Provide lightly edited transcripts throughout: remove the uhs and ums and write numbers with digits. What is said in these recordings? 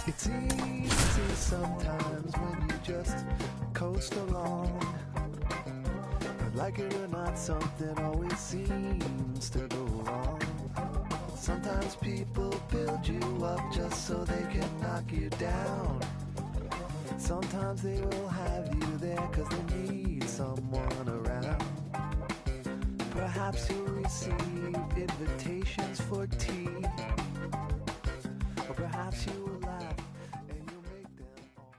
It's easy sometimes when you just coast along. But like it or not, something always seems to go wrong. Sometimes people build you up just so they can knock you down. Sometimes they will have you there cause they need someone around. Perhaps you'll receive invitations for tea. Or perhaps you will laugh and you'll make them all.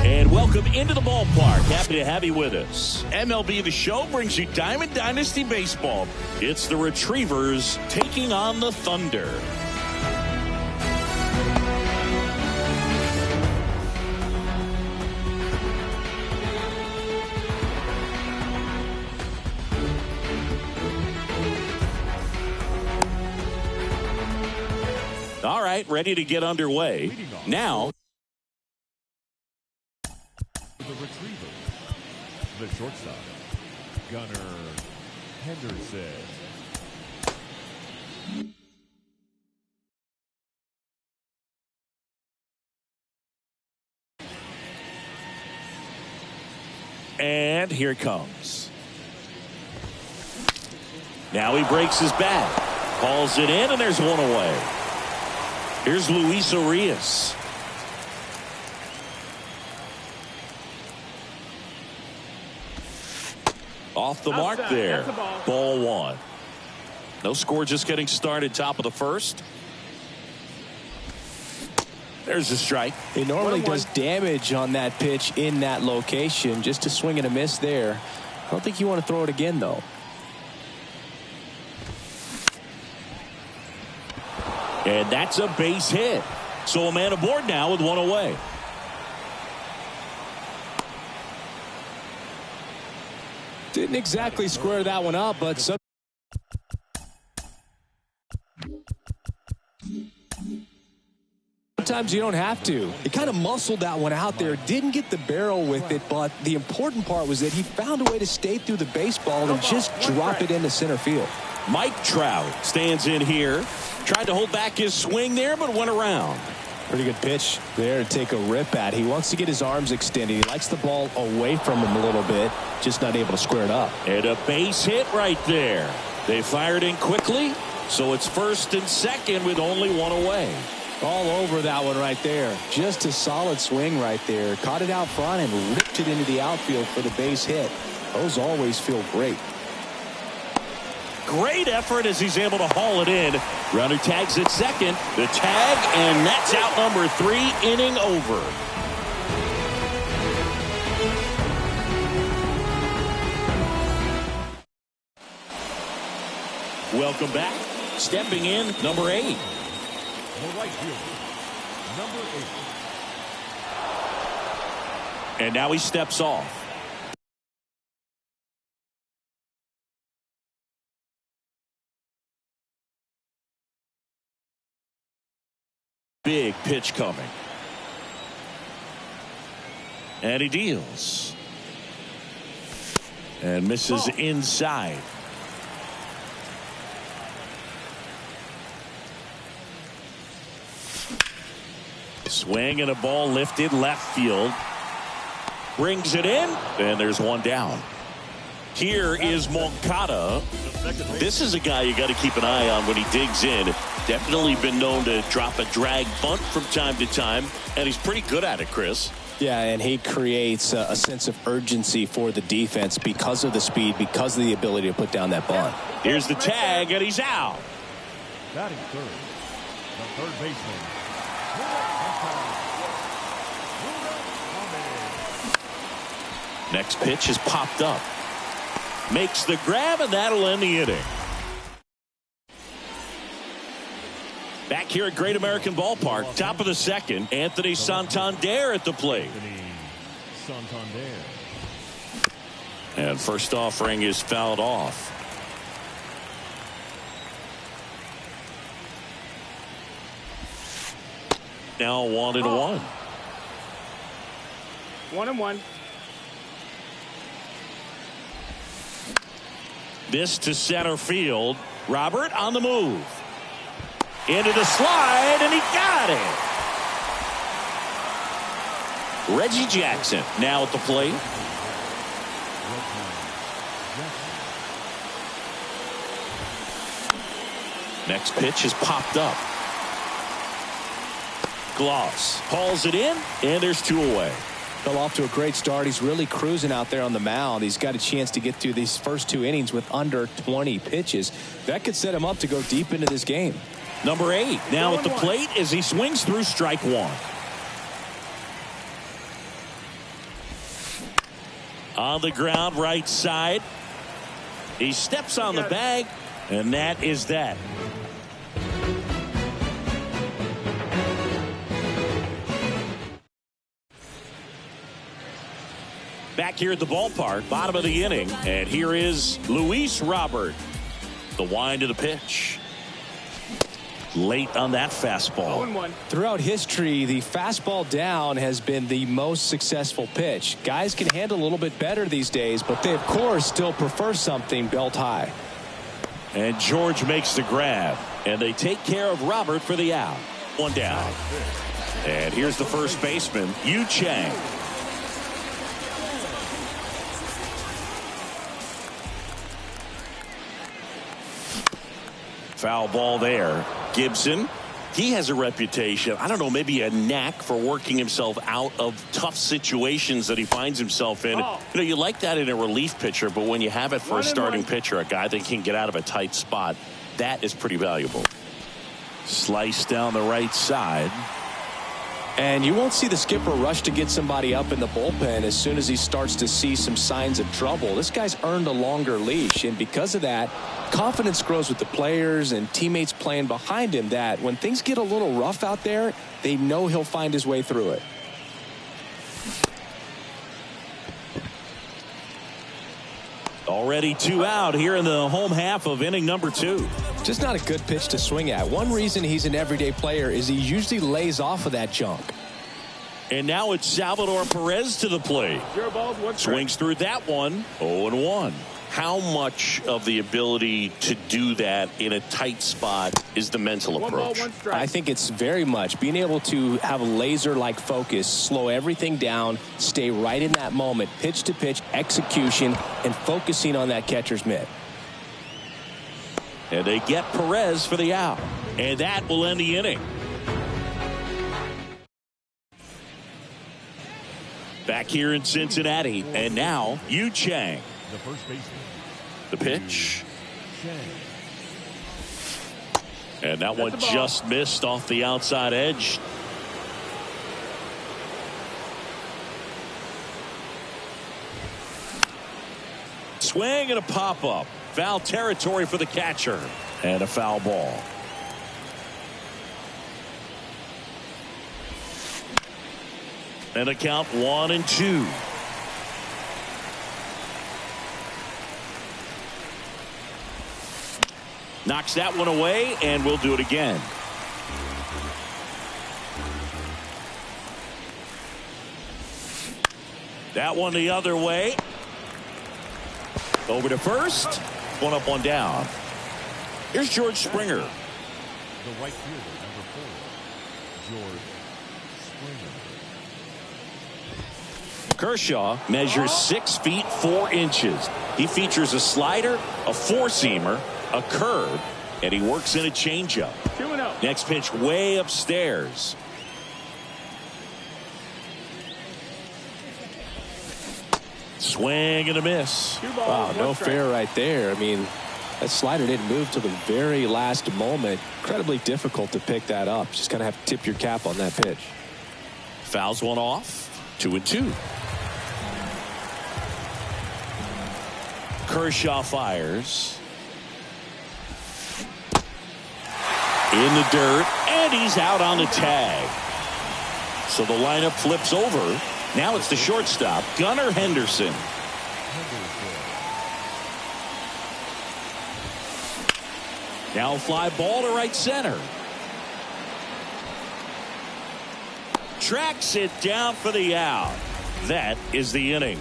And welcome into the ballpark. Happy to have you with us. MLB The Show brings you Diamond Dynasty Baseball. It's the Retrievers taking on the Thunder. All right, ready to get underway. Now, the Retriever, the shortstop, Gunnar Henderson. and here it comes. Now he breaks his bat. Calls it in, and there's one away. Here's Luis Urias. Off the mark there. Ball one. No score, just getting started. Top of the first. There's a strike. He normally does damage on that pitch in that location. Just to swing and a miss there. I don't think you want to throw it again, though. And that's a base hit. So a man aboard now with one away. Didn't exactly square that one up, but sometimes you don't have to. He kind of muscled that one out there. Didn't get the barrel with it, but the important part was that he found a way to stay through the baseball and just drop it into center field. Mike Trout stands in here. Tried to hold back his swing there, but went around. Pretty good pitch there to take a rip at. He wants to get his arms extended. He likes the ball away from him a little bit, just not able to square it up. And a base hit right there. They fired in quickly, so it's first and second with only one away. All over that one right there. Just a solid swing right there. Caught it out front and ripped it into the outfield for the base hit. Those always feel great. Great effort as he's able to haul it in. Runner tags at second. The tag, and that's out number 3, inning over. Welcome back. Stepping in, number 8. The right fielder, number 8. And now he steps off. Big pitch coming. And he deals. And misses inside. Swing and a ball lifted left field. Brings it in. And there's one down. Here is Moncada. This is a guy you got to keep an eye on when he digs in. Definitely been known to drop a drag bunt from time to time, and he's pretty good at it, Chris. Yeah, and he creates a sense of urgency for the defense because of the speed, because of the ability to put down that bunt. Here's the tag, and he's out. Batting third, the third baseman. Next pitch is popped up. Makes the grab, and that'll end the inning. Back here at Great American Ballpark, top of the second, Anthony Santander at the plate. Santander. And first offering is fouled off. Now 1-1. 1-1. This to center field. Robert on the move. Into the slide, and he got it. Reggie Jackson now at the plate. Next pitch is popped up. Gloss hauls it in, and there's 2 away. Fell off to a great start. He's really cruising out there on the mound. He's got a chance to get through these first 2 innings with under 20 pitches. That could set him up to go deep into this game. Number 8 now at the plate as he swings through strike 1. On the ground, right side. He steps on the bag, and that is that. Back here at the ballpark, bottom of the inning, and here is Luis Robert. The wind of the pitch. Late on that fastball. Throughout history, the fastball down has been the most successful pitch. Guys can handle a little bit better these days, but they, of course, still prefer something belt high. And George makes the grab, and they take care of Robert for the out. 1 down. And here's the first baseman, Yu Chang. Foul ball there. Gibson, he has a reputation, I don't know, maybe a knack for working himself out of tough situations that he finds himself in. You know, you like that in a relief pitcher, but when you have it for a starting pitcher, a guy that can get out of a tight spot, that is pretty valuable. Slice down the right side. And you won't see the skipper rush to get somebody up in the bullpen as soon as he starts to see some signs of trouble. This guy's earned a longer leash, and because of that, confidence grows with the players and teammates playing behind him, that when things get a little rough out there, they know he'll find his way through it. Already 2 out here in the home half of inning number 2. Just not a good pitch to swing at. One reason he's an everyday player is he usually lays off of that junk. And now it's Salvador Perez to the plate. Swings through that one. 0-1. How much of the ability to do that in a tight spot is the mental approach? I think it's very much being able to have a laser-like focus, slow everything down, stay right in that moment, pitch to pitch, execution, and focusing on that catcher's mitt. And they get Perez for the out. And that will end the inning. Back here in Cincinnati. And now, Yu Chang. The first baseman. The pitch. And that one just missed off the outside edge. Swing and a pop-up. Foul territory for the catcher. And a foul ball. And a count 1-2. Knocks that one away, and we'll do it again. That one the other way. Over to first. 1 up, 1 down. Here's George Springer. The right fielder, number 4, George Springer. Kershaw measures 6 feet 4 inches. He features a slider, a four-seamer, a curve, and he works in a changeup. Next pitch way upstairs. Swing and a miss. Wow, no fair right there. I mean, that slider didn't move till the very last moment. Incredibly difficult to pick that up. Just kind of have to tip your cap on that pitch. Fouls one off. 2-2. Kershaw fires. In the dirt, and he's out on the tag. So the lineup flips over. Now it's the shortstop, Gunnar Henderson. Now fly ball to right center. Tracks it down for the out. That is the inning.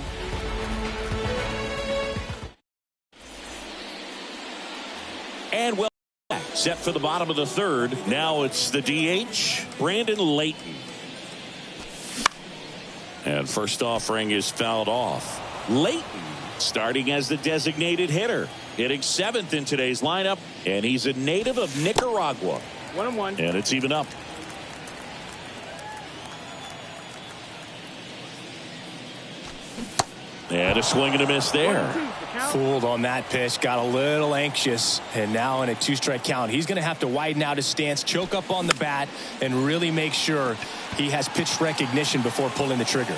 And well, set for the bottom of the third. Now it's the DH, Brandon Layton. And first offering is fouled off. Layton starting as the designated hitter, hitting 7th in today's lineup, and he's a native of Nicaragua. 1-1. And it's even up. And a swing and a miss there. Fooled on that pitch, got a little anxious, and now in a 2-strike count. He's going to have to widen out his stance, choke up on the bat, and really make sure he has pitch recognition before pulling the trigger.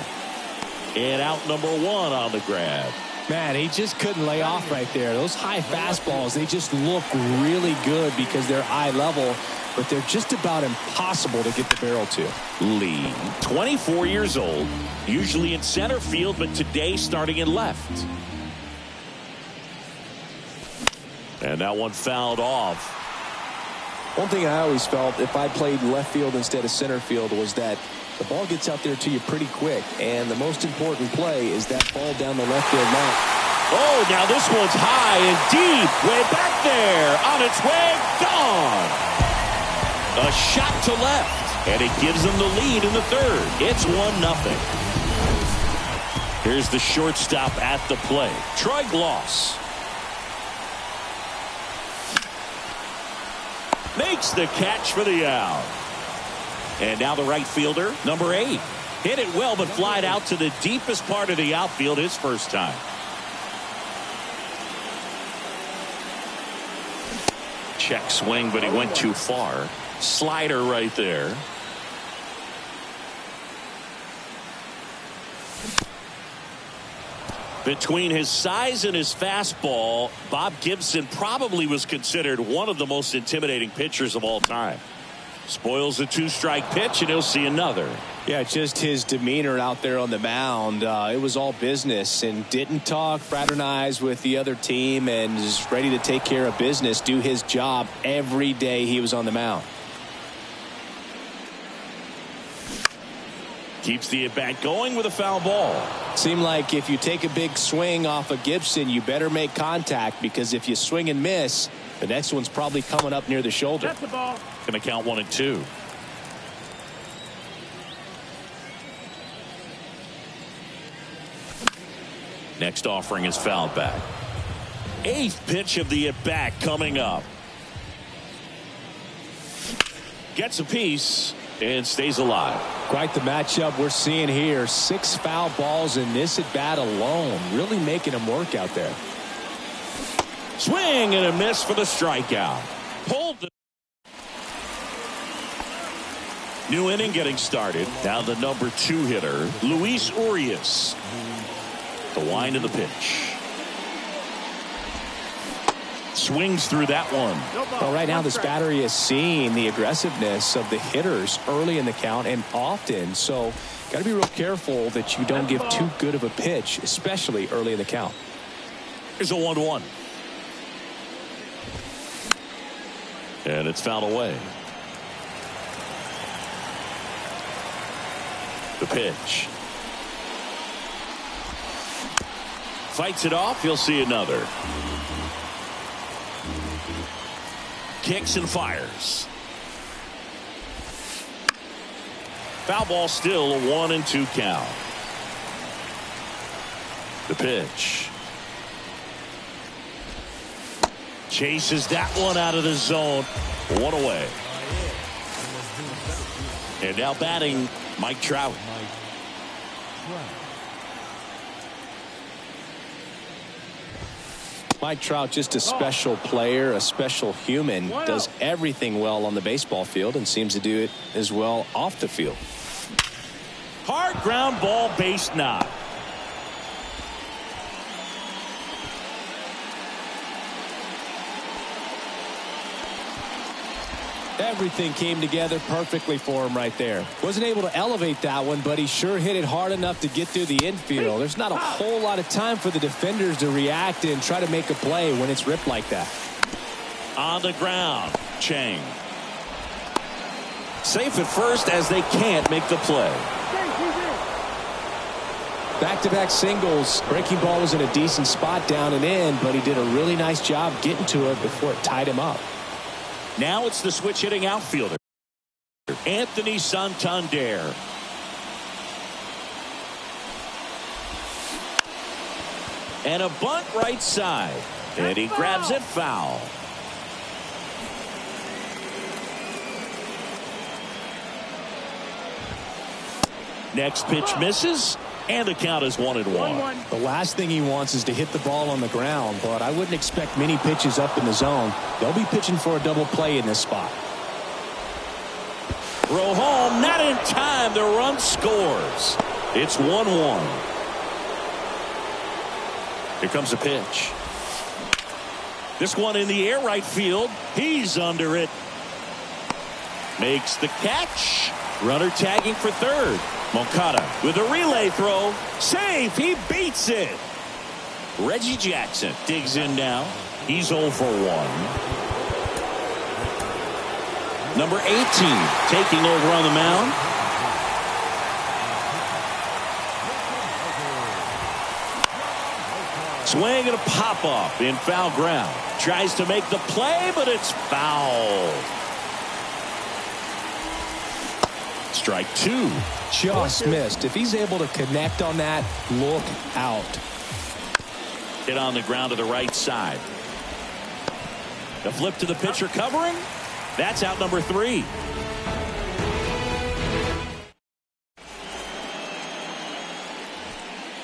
And out number 1 on the grab. Man, he just couldn't lay off right there. Those high fastballs, they just look really good because they're eye level, but they're just about impossible to get the barrel to. Lee, 24 years old, usually in center field, but today starting in left. And that one fouled off. One thing I always felt if I played left field instead of center field was that the ball gets out there to you pretty quick, and the most important play is that ball down the left field line. Oh, now this one's high and deep, way back there, on its way, gone. A shot to left, and it gives them the lead in the third. It's 1-0. Here's the shortstop at the plate, Troy Gloss. Makes the catch for the out. And now the right fielder, number 8. Hit it well, but flied out to the deepest part of the outfield his first time. Check swing, but he went too far. Slider right there. Between his size and his fastball, Bob Gibson probably was considered one of the most intimidating pitchers of all time. Spoils a 2-strike pitch, and he'll see another. Yeah, just his demeanor out there on the mound. It was all business, and didn't talk, fraternize with the other team, and is ready to take care of business, do his job every day he was on the mound. Keeps the at-bat going with a foul ball. Seemed like if you take a big swing off of Gibson, you better make contact, because if you swing and miss, the next one's probably coming up near the shoulder. That's the ball. Going to count 1-2. Next offering is fouled back. 8th pitch of the at-bat coming up. Gets a piece and stays alive. Quite the matchup we're seeing here. 6 foul balls in this at bat alone, really making him work out there. Swing and a miss for the strikeout. Pulled the new inning getting started. Now the number 2 hitter, Luis Urias. The wind of the pitch. Swings through that one. Well, right now this battery is seeing the aggressiveness of the hitters early in the count and often, so got to be real careful that you don't give too good of a pitch, especially early in the count. Here's a 1-1. And it's fouled away. The pitch. Fights it off. He'll see another. Kicks and fires. Foul ball, still a 1-2 count. The pitch. Chases that one out of the zone. 1 away. And now batting, Mike Trout. Mike Trout, just a special player, a special human, does everything well on the baseball field and seems to do it as well off the field. Hard ground ball, base knock. Everything came together perfectly for him right there. Wasn't able to elevate that one, but he sure hit it hard enough to get through the infield. There's not a whole lot of time for the defenders to react and try to make a play when it's ripped like that. On the ground, Chang. Safe at first as they can't make the play. Back-to-back singles. Breaking ball was in a decent spot down and in, but he did a really nice job getting to it before it tied him up. Now it's the switch hitting outfielder, Anthony Santander. And a bunt right side. And he grabs it foul. Next pitch misses. And the count is 1-1. The last thing he wants is to hit the ball on the ground, but I wouldn't expect many pitches up in the zone. They'll be pitching for a double play in this spot. Throw home, not in time. The run scores. It's 1-1. Here comes a pitch. This one in the air right field. He's under it. Makes the catch. Runner tagging for third. Moncada with a relay throw. Safe. He beats it. Reggie Jackson digs in now. He's 0 for 1. Number 18 taking over on the mound. Swing and a pop up in foul ground. Tries to make the play, but it's foul. Strike 2. Just missed. If he's able to connect on that, look out. Hit on the ground to the right side. The flip to the pitcher covering. That's out number 3.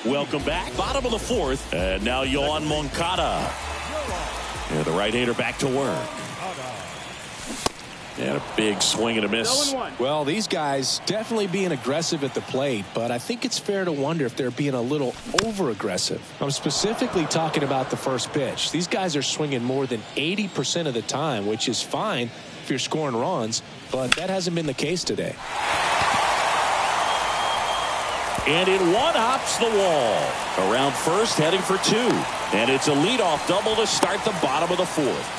Welcome back. Bottom of the 4th. And now Yoan Moncada. And the right-hander back to work. And a big swing and a miss. Well, these guys definitely being aggressive at the plate, but I think it's fair to wonder if they're being a little over-aggressive. I'm specifically talking about the first pitch. These guys are swinging more than 80% of the time, which is fine if you're scoring runs, but that hasn't been the case today. And it one-hops the wall. Around first, heading for 2. And it's a leadoff double to start the bottom of the 4th.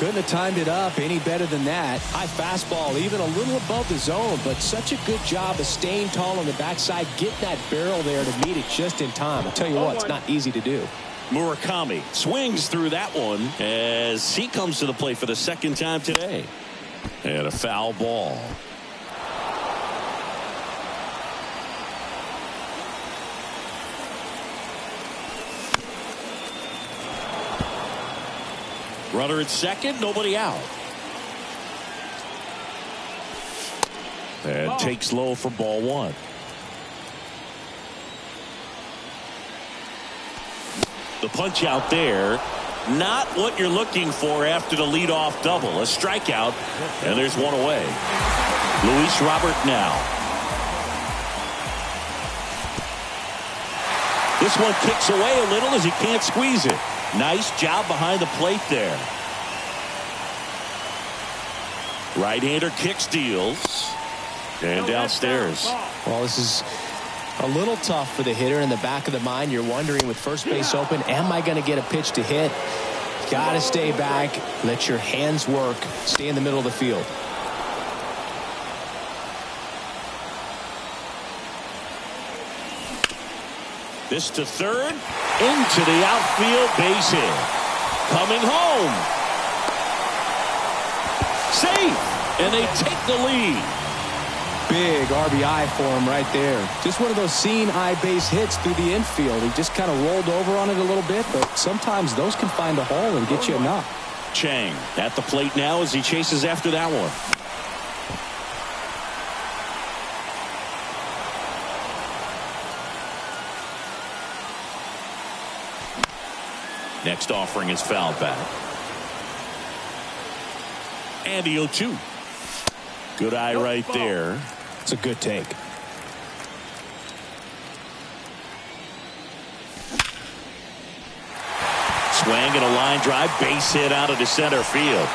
Couldn't have timed it up any better than that. High fastball, even a little above the zone, but such a good job of staying tall on the backside, getting that barrel there to meet it just in time. I'll tell you what, it's not easy to do. Murakami swings through that one as he comes to the plate for the second time today. And a foul ball. Runner at second, nobody out. And takes low for ball 1. The punch out there, not what you're looking for after the leadoff double. A strikeout, and there's one away. Luis Robert now. This one kicks away a little as he can't squeeze it. Nice job behind the plate there. Right-hander kick steals. And downstairs. Well, this is a little tough for the hitter in the back of the mind. You're wondering with first base open, am I going to get a pitch to hit? Got to stay back. Let your hands work. Stay in the middle of the field. This to third, into the outfield, base hit. Coming home. Safe, and they take the lead. Big RBI for him right there. Just one of those seeing eye base hits through the infield. He just kind of rolled over on it a little bit, but sometimes those can find a hole and get you a knock. Chang at the plate now as he chases after that one. Next offering is fouled back. And the 0-2. Good eye right there. It's a good take. Swing and a line drive, base hit out of the center field.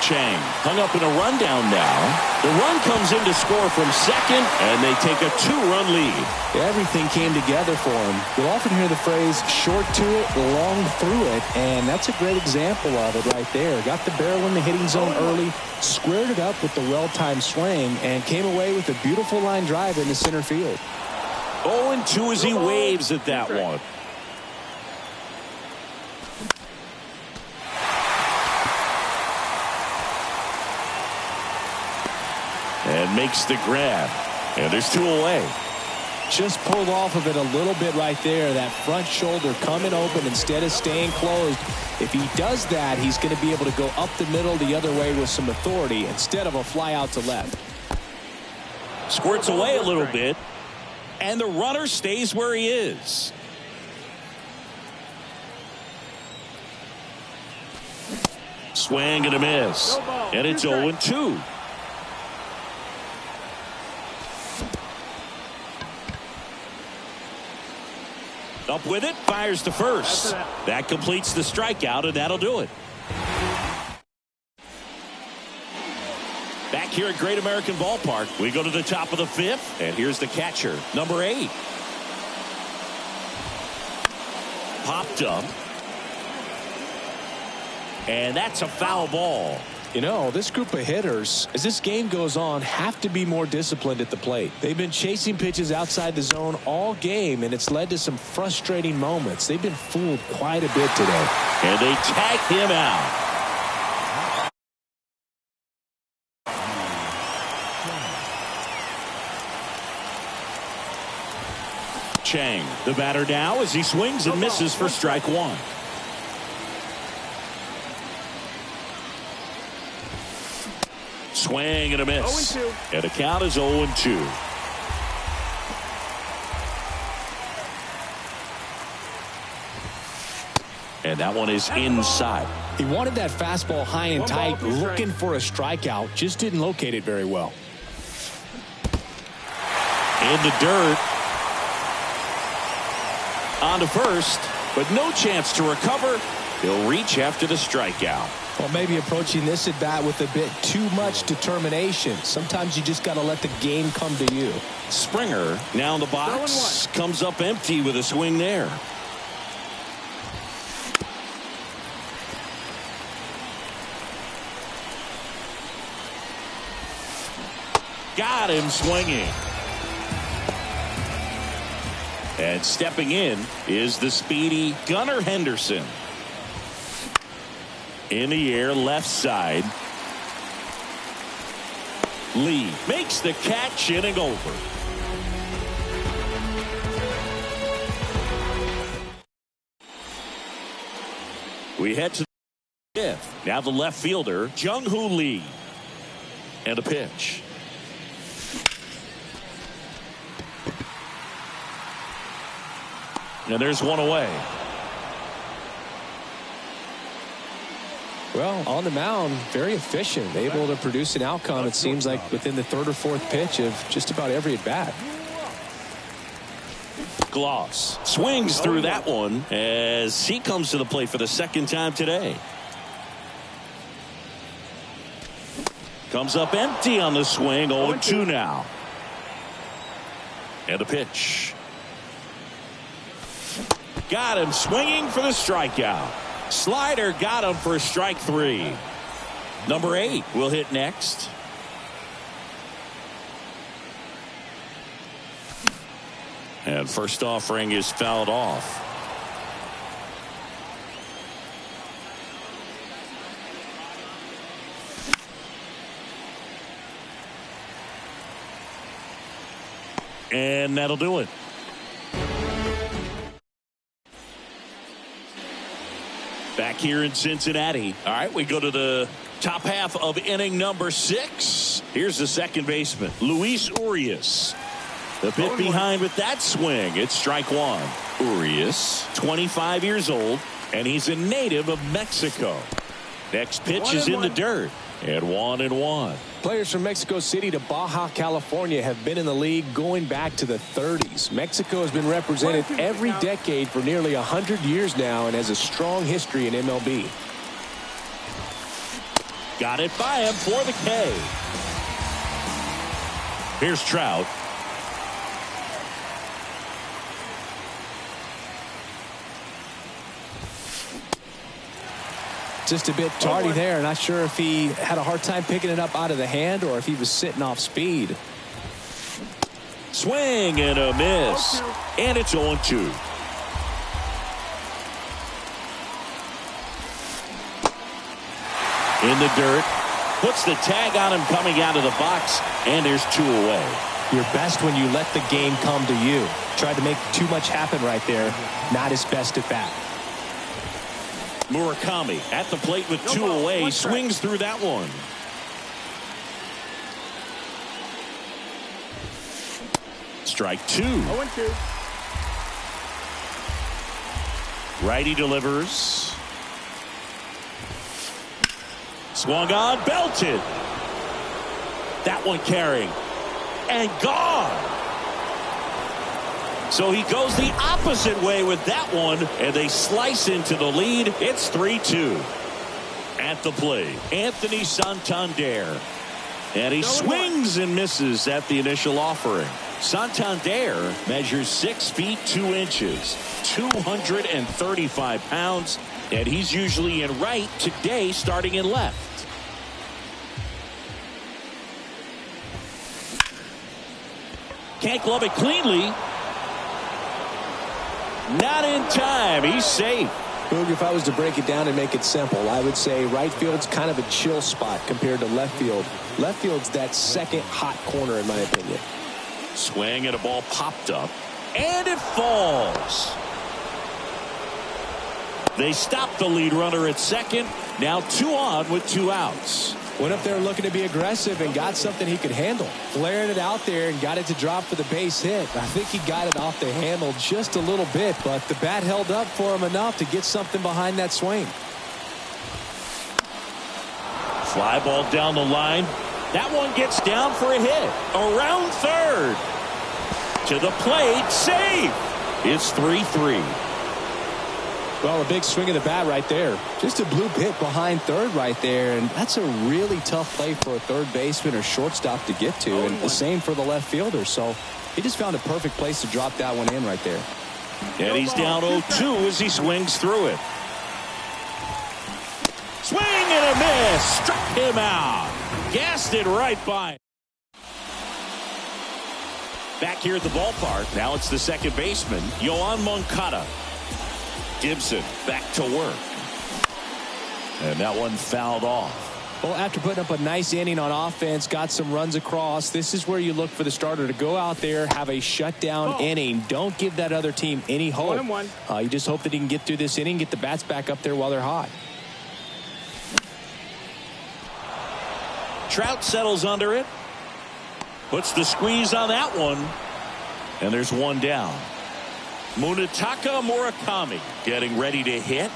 Chang hung up in a rundown now. The run comes in to score from second, and they take a 2-run lead. Everything came together for him. You'll often hear the phrase short to it, long through it, and that's a great example of it right there. Got the barrel in the hitting zone early, squared it up with the well-timed swing, and came away with a beautiful line drive in the center field. 0-2 as he waves at that one. And makes the grab. And there's 2 away. Just pulled off of it a little bit right there. That front shoulder coming open instead of staying closed. If he does that, he's going to be able to go up the middle the other way with some authority instead of a fly out to left. Squirts away a little bit. And the runner stays where he is. Swing and a miss. And it's 0-2. Up with it, fires to first. That completes the strikeout, and that'll do it. Back here at Great American Ballpark, we go to the top of the 5th, and here's the catcher, number 8. Popped up. And that's a foul ball. You know, this group of hitters, as this game goes on, have to be more disciplined at the plate. They've been chasing pitches outside the zone all game, and it's led to some frustrating moments. They've been fooled quite a bit today. And they tag him out. Chang, the batter now as he swings and misses for strike 1. Swing and a miss. 0-2. And the count is 0-2. And that one is inside. He wanted that fastball high and tight, looking for a strikeout. Just didn't locate it very well. In the dirt. On to first, but no chance to recover. He'll reach after the strikeout. Well, maybe approaching this at bat with a bit too much determination. Sometimes you just got to let the game come to you. Springer now in the box. Comes up empty with a swing there. Got him swinging. And stepping in is the speedy Gunnar Henderson. In the air, left side. Lee makes the catch, inning over. We head to the 5th. Now the left fielder, Jung-Hoo Lee. And a pitch. And there's one away. Well, on the mound, very efficient, able to produce an outcome, it seems like, within the 3rd or 4th pitch of just about every at-bat. Gloss swings through that one as he comes to the plate for the 2nd time today. Comes up empty on the swing. 0-2 now. And a pitch. Got him swinging for the strikeout. Slider got him for strike 3. Number 8 will hit next. And first offering is fouled off. And that'll do it. Back here in Cincinnati. All right, we go to the top half of inning number 6. Here's the second baseman, Luis Urias. The bit behind with that swing. It's strike 1. Urias, 25 years old, and he's a native of Mexico. Next pitch is in the dirt. And 1-1. Players from Mexico City to Baja California have been in the league going back to the 30s. Mexico has been represented every decade for nearly 100 years now and has a strong history in MLB. Got it by him for the K. Here's Trout. Just a bit tardy there. Not sure if he had a hard time picking it up out of the hand or if he was sitting off speed. Swing and a miss. And it's 0-2. In the dirt. Puts the tag on him coming out of the box. And there's 2 away. You're best when you let the game come to you. Tried to make too much happen right there. Not his best at bat. Murakami at the plate with 2 away. Swings through that one. Strike 2. 0-2. Righty delivers. Swung on, belted. That one carrying. And gone. So he goes the opposite way with that one, and they slice into the lead. It's 3-2. At the plate, Anthony Santander. And he swings and misses at the initial offering. Santander measures 6 feet 2 inches, 235 pounds, and he's usually in right, today starting in left. Can't glove it cleanly. Not in time. He's safe. Boog, if I was to break it down and make it simple, I would say right field's kind of a chill spot compared to left field. Left field's that second hot corner in my opinion. Swing and a ball popped up. And it falls. They stop the lead runner at second. Now 2 on with 2 outs. Went up there looking to be aggressive and got something he could handle. Flared it out there and got it to drop for the base hit. I think he got it off the handle just a little bit, but the bat held up for him enough to get something behind that swing. Fly ball down the line. That one gets down for a hit. Around third. To the plate. Save. It's 3-3. Well, a big swing of the bat right there. Just a bloop hit behind third right there, and that's a really tough play for a third baseman or shortstop to get to, and the same for the left fielder. So he just found a perfect place to drop that one in right there. And he's down 0-2 as he swings through it. Swing and a miss. Struck him out. Gassed it right by. Back here at the ballpark. Now it's the second baseman, Yoan Moncada. Gibson back to work. And that one fouled off. Well, after putting up a nice inning on offense, got some runs across, this is where you look for the starter to go out there, have a shutdown inning. Don't give that other team any hope. 1-1. You just hope that he can get through this inning, get the bats back up there while they're hot. Trout settles under it. Puts the squeeze on that one. And there's 1 down. Munetaka Murakami getting ready to hit.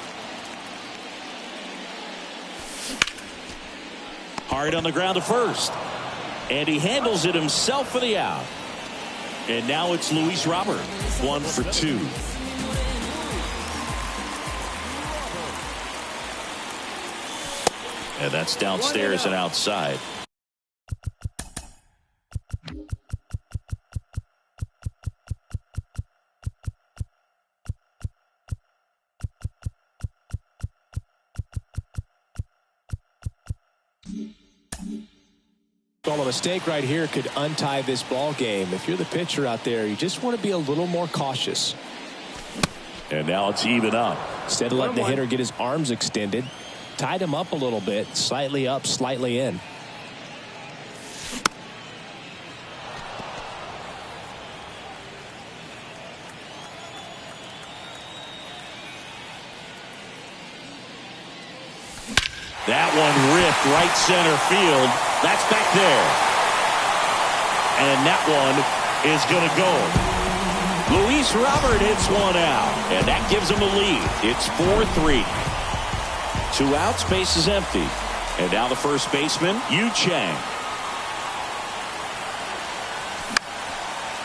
Hard on the ground to first. And he handles it himself for the out. And now it's Luis Robert. 1 for 2. And that's downstairs and outside. Well, a mistake right here could untie this ball game. If you're the pitcher out there, you just want to be a little more cautious. And now it's even up. Instead of letting the hitter get his arms extended, tied him up a little bit, slightly up, slightly in. That one ripped right center field. That's back there. And that one is going to go. Luis Robert hits one out. And that gives him a lead. It's 4-3. 2 outs, base is empty. And now the first baseman, Yu Chang.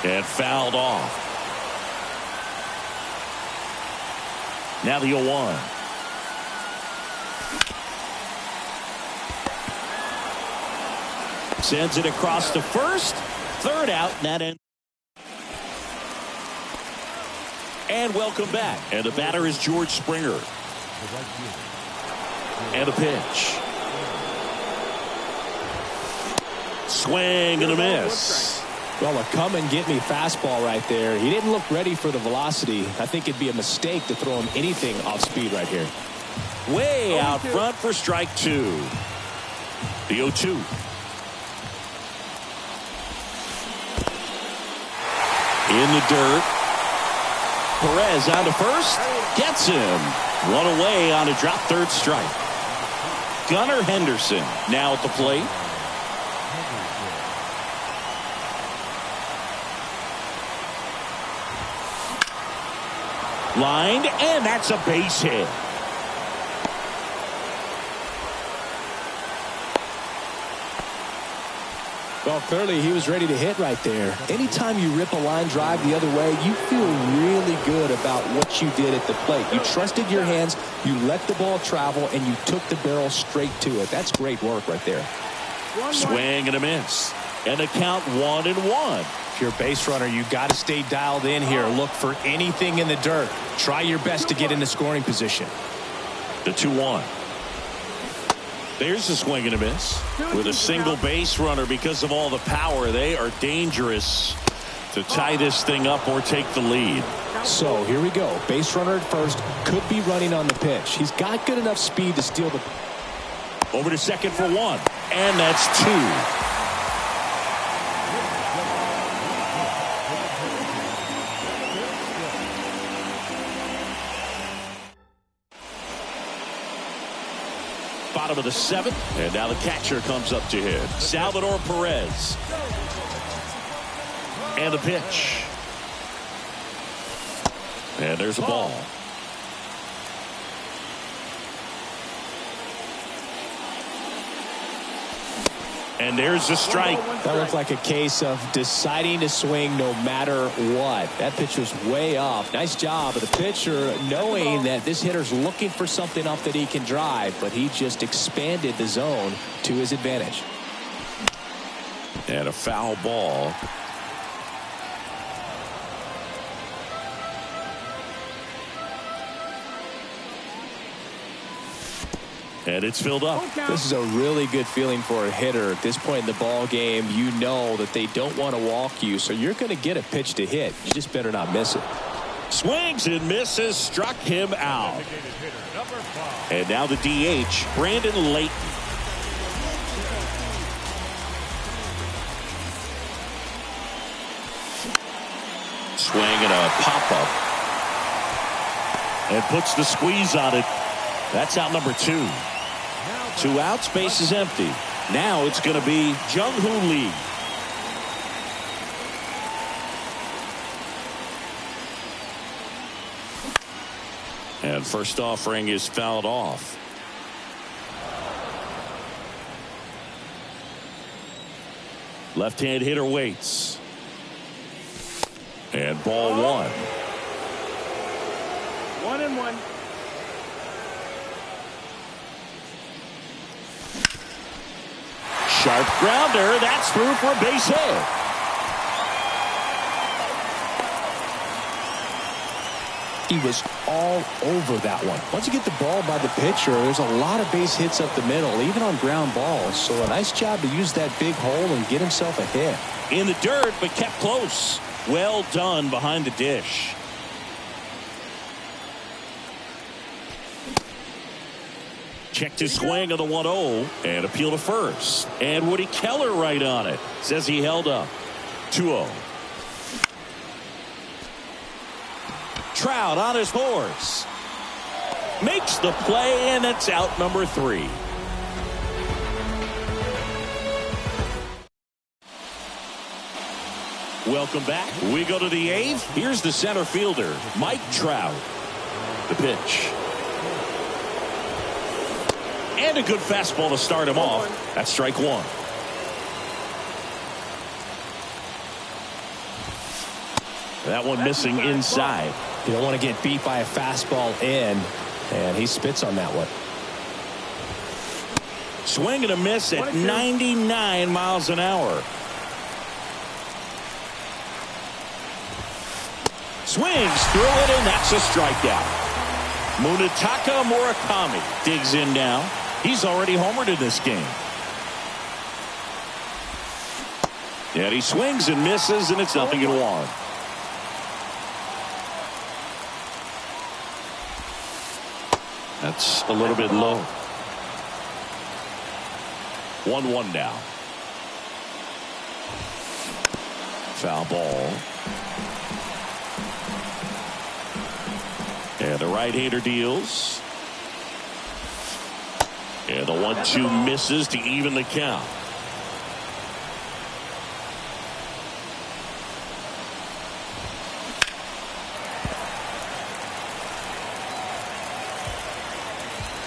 And fouled off. Now the 0-1. Sends it across to first. Third out. And that ends. And welcome back. And the batter is George Springer. And a pitch. Swing and a miss. Well, a come-and-get-me fastball right there. He didn't look ready for the velocity. I think it'd be a mistake to throw him anything off speed right here. Way out front for strike two. The 0-2. In the dirt. Perez out to first. Gets him. One away on a drop third strike. Gunnar Henderson now at the plate. Lined, and that's a base hit. Well, clearly he was ready to hit right there. Anytime you rip a line drive the other way, you feel really good about what you did at the plate. You trusted your hands, you let the ball travel, and you took the barrel straight to it. That's great work right there. Swing and a miss. And a count 1-1. If you're a base runner, you got to stay dialed in here. Look for anything in the dirt. Try your best to get into scoring position. The 2-1. There's a swing and a miss. With a single base runner, because of all the power, they are dangerous to tie this thing up or take the lead. So here we go. Base runner at first, could be running on the pitch. He's got good enough speed to steal the... Over to second for one. And that's two. Bottom of the seventh, and now the catcher comes up to hit. Salvador Perez. And the pitch. And there's a ball. And there's a strike. That looked like a case of deciding to swing no matter what. That pitch was way off. Nice job of the pitcher knowing that this hitter's looking for something off that he can drive, but he just expanded the zone to his advantage. And a foul ball. And it's filled up. This is a really good feeling for a hitter at this point in the ball game. You know that they don't want to walk you, so you're going to get a pitch to hit. You just better not miss it. Swings and misses, struck him out. And now the DH, Brandon Layton. Swing and a pop-up. And puts the squeeze on it. That's out number two. 2 outs, base is empty. Now it's going to be Jung-Hoo Lee. And first offering is fouled off. Left-hand hitter waits. And ball one. 1-1. Sharp grounder. That's through for a base hit. He was all over that one. Once you get the ball by the pitcher, there's a lot of base hits up the middle, even on ground balls. So a nice job to use that big hole and get himself a hit. In the dirt, but kept close. Well done behind the dish. Checked his swing on the 1-0 and appeal to first. And Woody Keller right on it. Says he held up. 2-0. Trout on his horse. Makes the play, and it's out number 3. Welcome back. We go to the 8th. Here's the center fielder, Mike Trout. The pitch. And a good fastball to start him off. That's strike one. That one missing inside. You don't want to get beat by a fastball in, and he spits on that one. Swing and a miss at 99 miles an hour. Swings through it, and that's a strikeout. Munetaka Murakami digs in now. He's already homered in this game. And he swings and misses, and it's 0-1. That's a little bit low. 1-1 now. Foul ball. And the right-hander deals. And the 1-2 misses to even the count.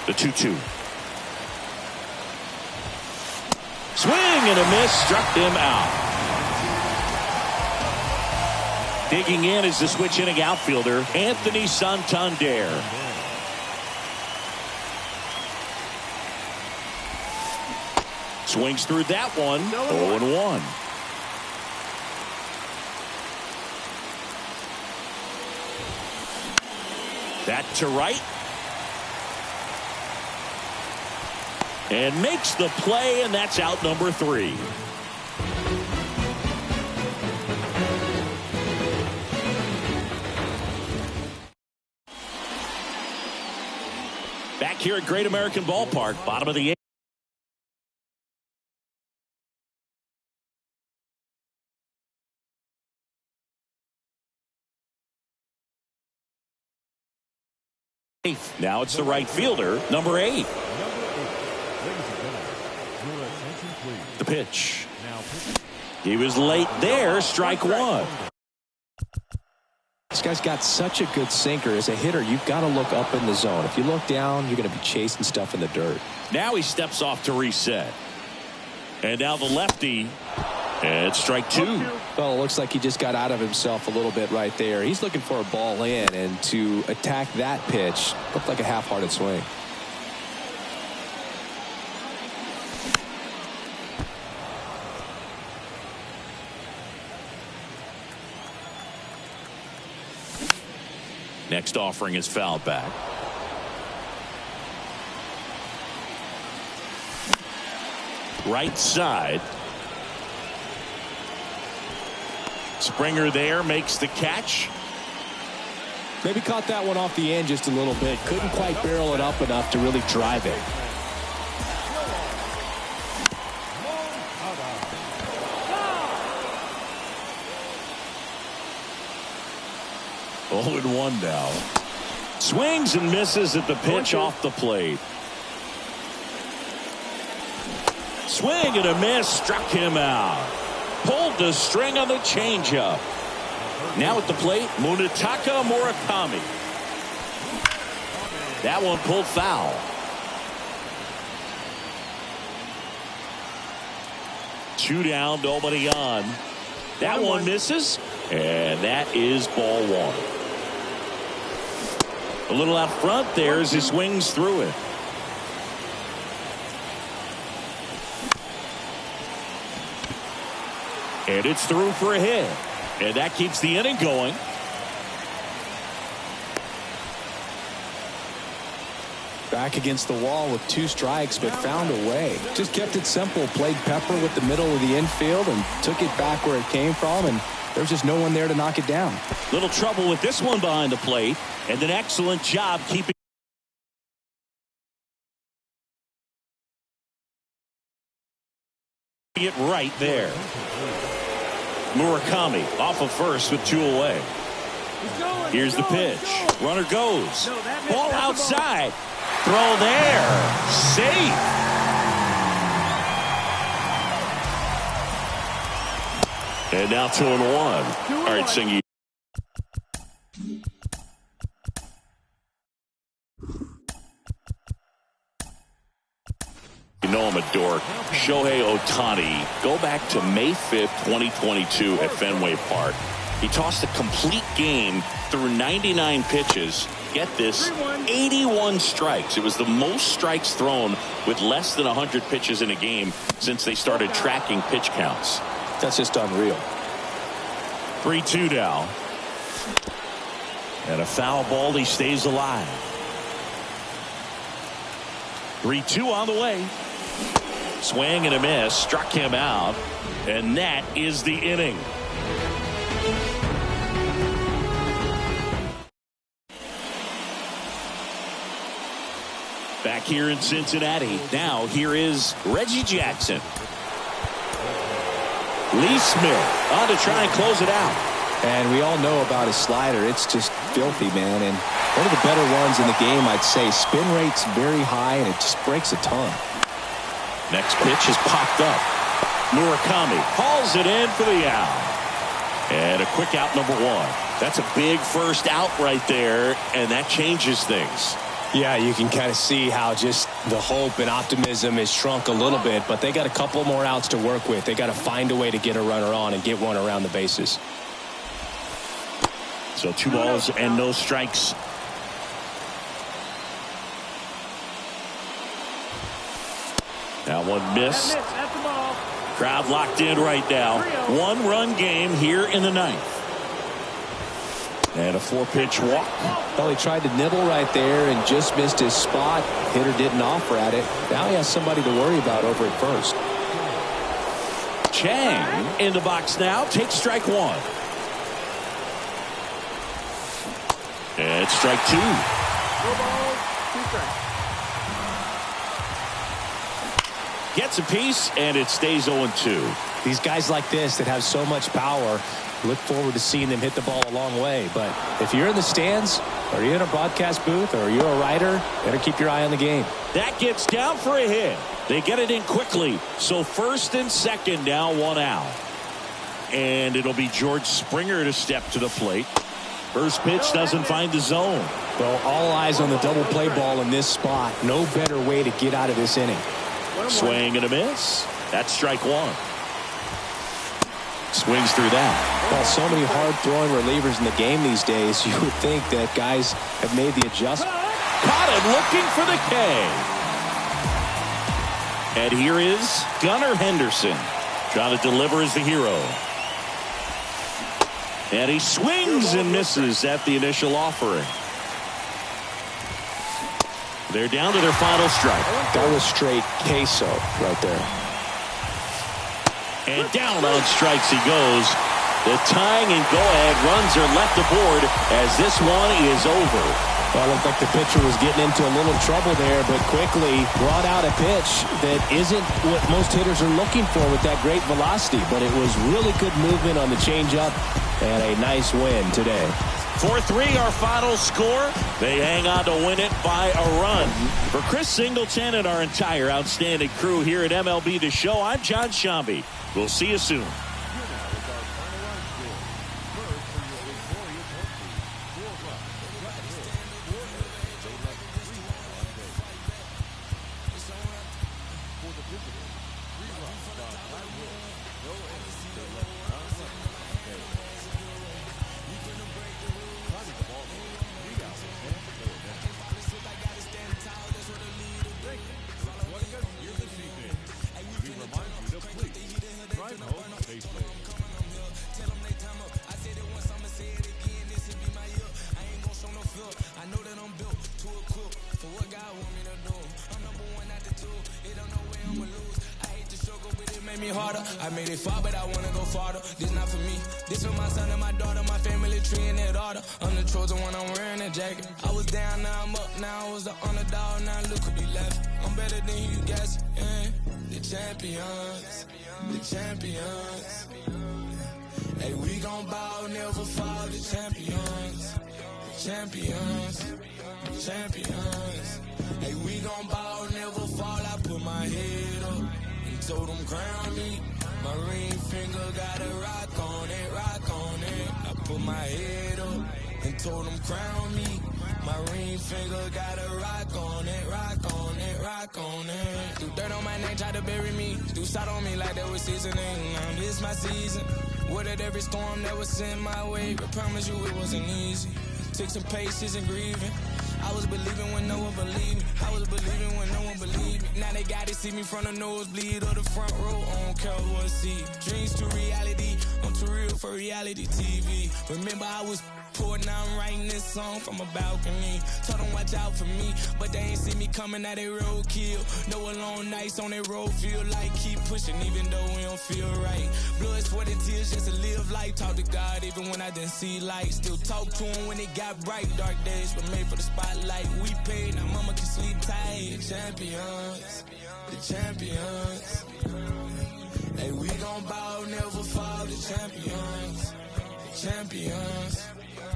The 2-2. Swing and a miss, struck him out. Digging in is the switch inning outfielder, Anthony Santander. Swings through that one, 0-1. That to right. And makes the play, and that's out number 3. Back here at Great American Ballpark, bottom of the 8th. Now it's the right fielder, number 8. The pitch. He was late there, strike 1. This guy's got such a good sinker. As a hitter, you've got to look up in the zone. If you look down, you're going to be chasing stuff in the dirt. Now he steps off to reset. And now the lefty. And strike 2. Well, it looks like he just got out of himself a little bit right there. He's looking for a ball in, and to attack that pitch looked like a half-hearted swing. Next offering is fouled back. Right side. Springer there makes the catch. Maybe caught that one off the end just a little bit. Couldn't quite barrel it up enough to really drive it. Oh, and 1 now. Swings and misses at the pitch off the plate. Swing and a miss, struck him out. Pulled the string on the changeup. Now at the plate, Munetaka Murakami. That one pulled foul. Two down, nobody on. That one misses, and that is ball 1. A little out front there as he swings through it. And it's through for a hit. And that keeps the inning going. Back against the wall with 2 strikes, but found a way. Just kept it simple. Played pepper with the middle of the infield and took it back where it came from. And there's just no one there to knock it down. Little trouble with this one behind the plate. And an excellent job keeping it right there. Murakami off of first with 2 away. Here's the pitch. Runner goes. Ball outside. Throw there. Safe. And now 2-1. All right, Singy. You know I'm a dork. Shohei Ohtani. Go back to May 5th, 2022 at Fenway Park. He tossed a complete game through 99 pitches. Get this, 81 strikes. It was the most strikes thrown with less than 100 pitches in a game since they started tracking pitch counts. That's just unreal. 3-2 now. And a foul ball. He stays alive. 3-2 on the way. Swing and a miss, struck him out, and that is the inning. Back here in Cincinnati, now here is Reggie Jackson. Lee Smith on to try and close it out. And we all know about his slider. It's just filthy, man. And one of the better ones in the game, I'd say. Spin rate's very high, and it just breaks a ton. Next pitch is popped up. Murakami hauls it in for the out. And a quick out, number one. That's a big first out right there, and that changes things. Yeah, you can kind of see how just the hope and optimism is shrunk a little bit, but they got a couple more outs to work with. They got to find a way to get a runner on and get one around the bases. So 2 balls and no strikes. That one missed. Crowd locked in right now. 1-run game here in the 9th. And a 4-pitch walk. Well, he tried to nibble right there and just missed his spot. Hitter didn't offer at it. Now he has somebody to worry about over at first. Chang in the box now. Takes strike 1. And strike 2. Gets a piece, and it stays 0-2. These guys like this that have so much power, look forward to seeing them hit the ball a long way. But if you're in the stands, or you're in a broadcast booth, or you're a writer, better keep your eye on the game. That gets down for a hit. They get it in quickly. So first and second, now 1 out. And it'll be George Springer to step to the plate. First pitch doesn't find the zone. Well, all eyes on the double play ball in this spot. No better way to get out of this inning. Swing and a miss. That's strike 1. Swings through that. Well, so many hard-throwing relievers in the game these days, you would think that guys have made the adjustment. Caught him looking for the K. And here is Gunnar Henderson. Trying to deliver as the hero. And he swings and misses at the initial offering. They're down to their final strike. That was straight queso right there. And down on strikes he goes. The tying and go-ahead runs are left aboard as this one is over. Well, it looked like the pitcher was getting into a little trouble there, but quickly brought out a pitch that isn't what most hitters are looking for with that great velocity. But it was really good movement on the changeup and a nice win today. 4-3 our final score. They hang on to win it by a run. For Chris Singleton and our entire outstanding crew here at MLB The Show, I'm John Shambi. We'll see you soon. I made it far, but I wanna go farther. This not for me. This for my son and my daughter, my family tree and their daughter. I'm the chosen one, I'm wearing a jacket. I was down, now I'm up, now I was the underdog, now look who be left. I'm better than you guys, yeah. The champions, the champions. Hey, we gon' bow, never fall, the champions. The champions, the champions. Hey, we gon' bow, never fall, I put my head up. Told them crown me. My ring finger got a rock on it, rock on it. I put my head up and told them crown me. My ring finger got a rock on it, rock on it, rock on it. Do dirt on my name, try to bury me. Do shot on me like that was seasoning. Now this my season. Weathered every storm that was sent my way, but promise you it wasn't easy. Took some patience and grieving. I was believing when no one believed me. I was believing when no one believed me. Now they gotta see me from the nosebleed or the front row. I don't care who I see. Dreams to reality. I'm too real for reality TV. Remember I was Poured, now I'm writing this song from a balcony. Told them watch out for me, but they ain't see me coming at a roadkill. No alone nights on that road, feel like keep pushing even though we don't feel right. Blood, sweat, and tears just to live life. Talk to God even when I didn't see light. Still talk to him when it got bright. Dark days were made for the spotlight. We paid, now mama can sleep tight. The champions, the champions. Hey, we gon' bow, never fall. The champions, the champions,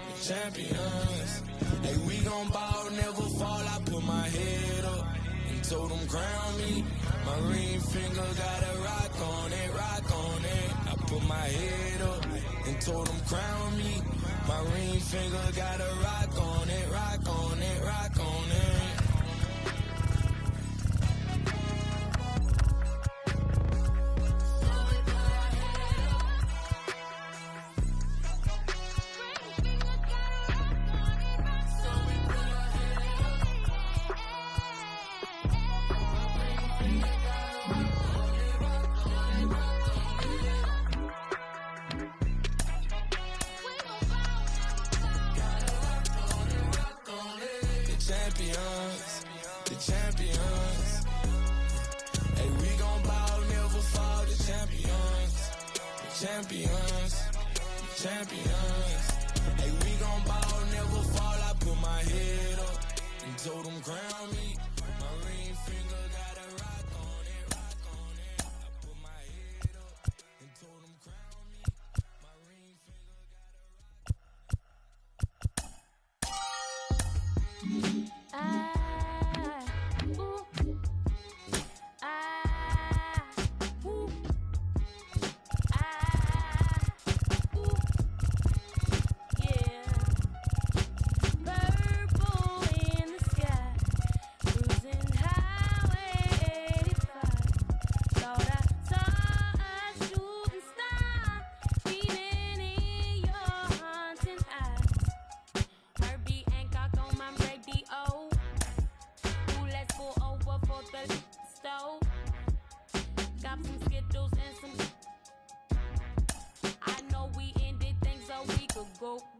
the champions. Hey, we gon' bow, never fall. I put my head up and told them crown me. My ring finger got a rock on it, rock on it. I put my head up and told them crown me. My ring finger got a rock on it, rock on it, rock on it. The champions. Hey, we gon' bow, never fall. The champions, the champions, the champions. Hey, we gon' bow, never fall. I put my head up and told them crown me. My ring finger got a rock on it, rock on it. I put my head up and told them crown me. My ring finger got a rock.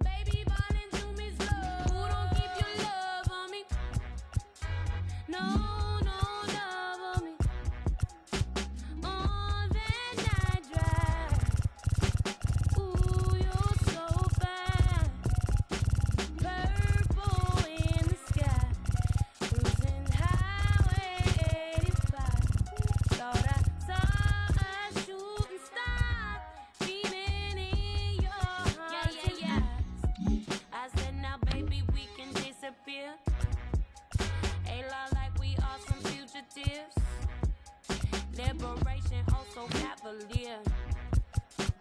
Baby, born into me slow. Who don't keep your love on me? No, no love on me. On that night drive. Ooh, you're so fine. Purple in the sky. Cruising highway 85. Thought I saw a shooting star beaming in your haunted eyes. I said, now baby, we can disappear. A lot like we are some fugitives. Liberation, oh so cavalier.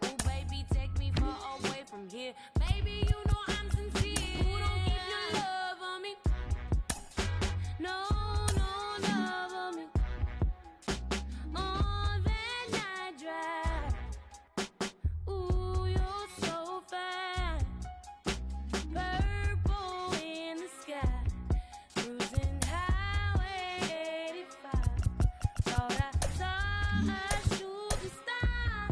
Ooh, baby, take me far away from here. Baby, you know I'm sincere. Who don't keep your love on me? No, no love on me. On that night drive. Ooh, you're so fine. Purple in the sky. Cruising highway 85. Thought I saw a shooting star.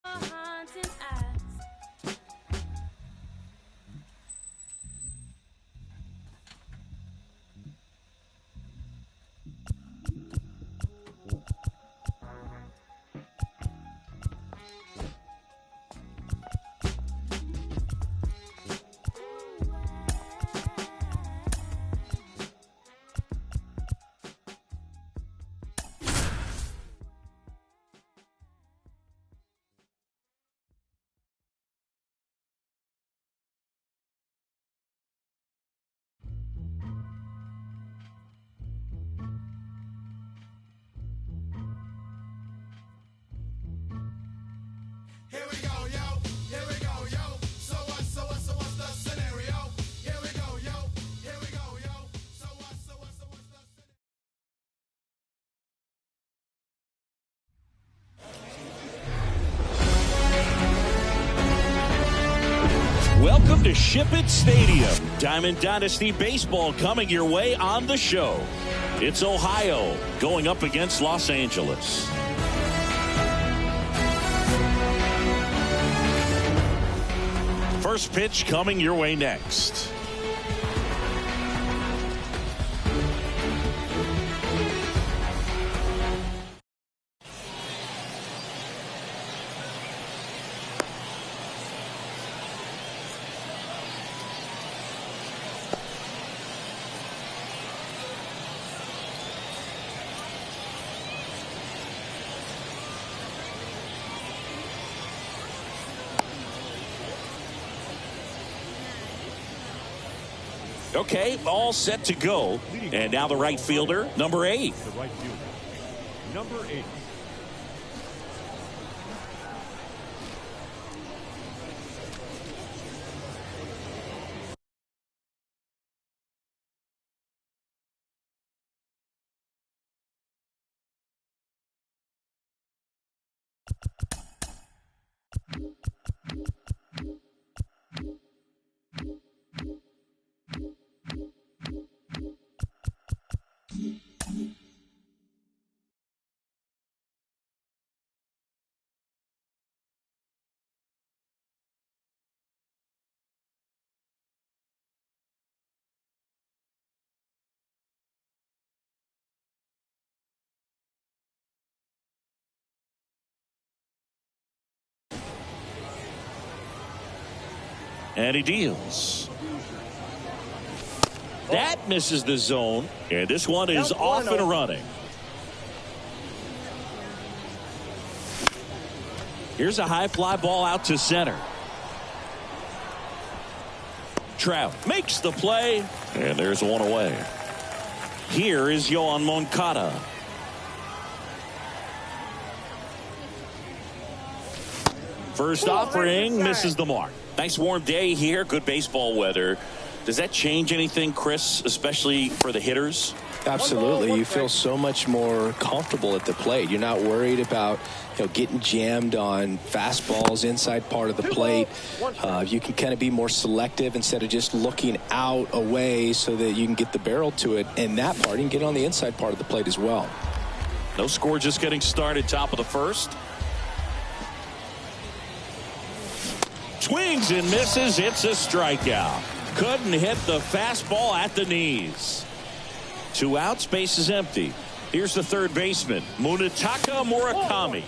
Haunting eyes. Here we go, yo. Here we go, yo. So what's the scenario? Here we go, yo. Here we go, yo. So what's the scenario? Welcome to Ship It Stadium. Diamond Dynasty Baseball coming your way on the show. It's Ohio going up against Los Angeles. First pitch coming your way next. Okay, all set to go. And now the right fielder, number 8. The right fielder, number 8. And he deals. That misses the zone. And this one is off and running. Here's a high fly ball out to center. Trout makes the play. And there's one away. Here is Yoan Moncada. First offering misses the mark. Nice warm day here. Good baseball weather. Does that change anything, Chris, especially for the hitters? Absolutely. You feel so much more comfortable at the plate. You're not worried about getting jammed on fastballs inside part of the plate. You can kind of be more selective instead of just looking out away so that you can get the barrel to it. And that part, you can get on the inside part of the plate as well. No score, just getting started, top of the first. Swings and misses. It's a strikeout. Couldn't hit the fastball at the knees. 2 outs, base is empty. Here's the third baseman, Munetaka Murakami.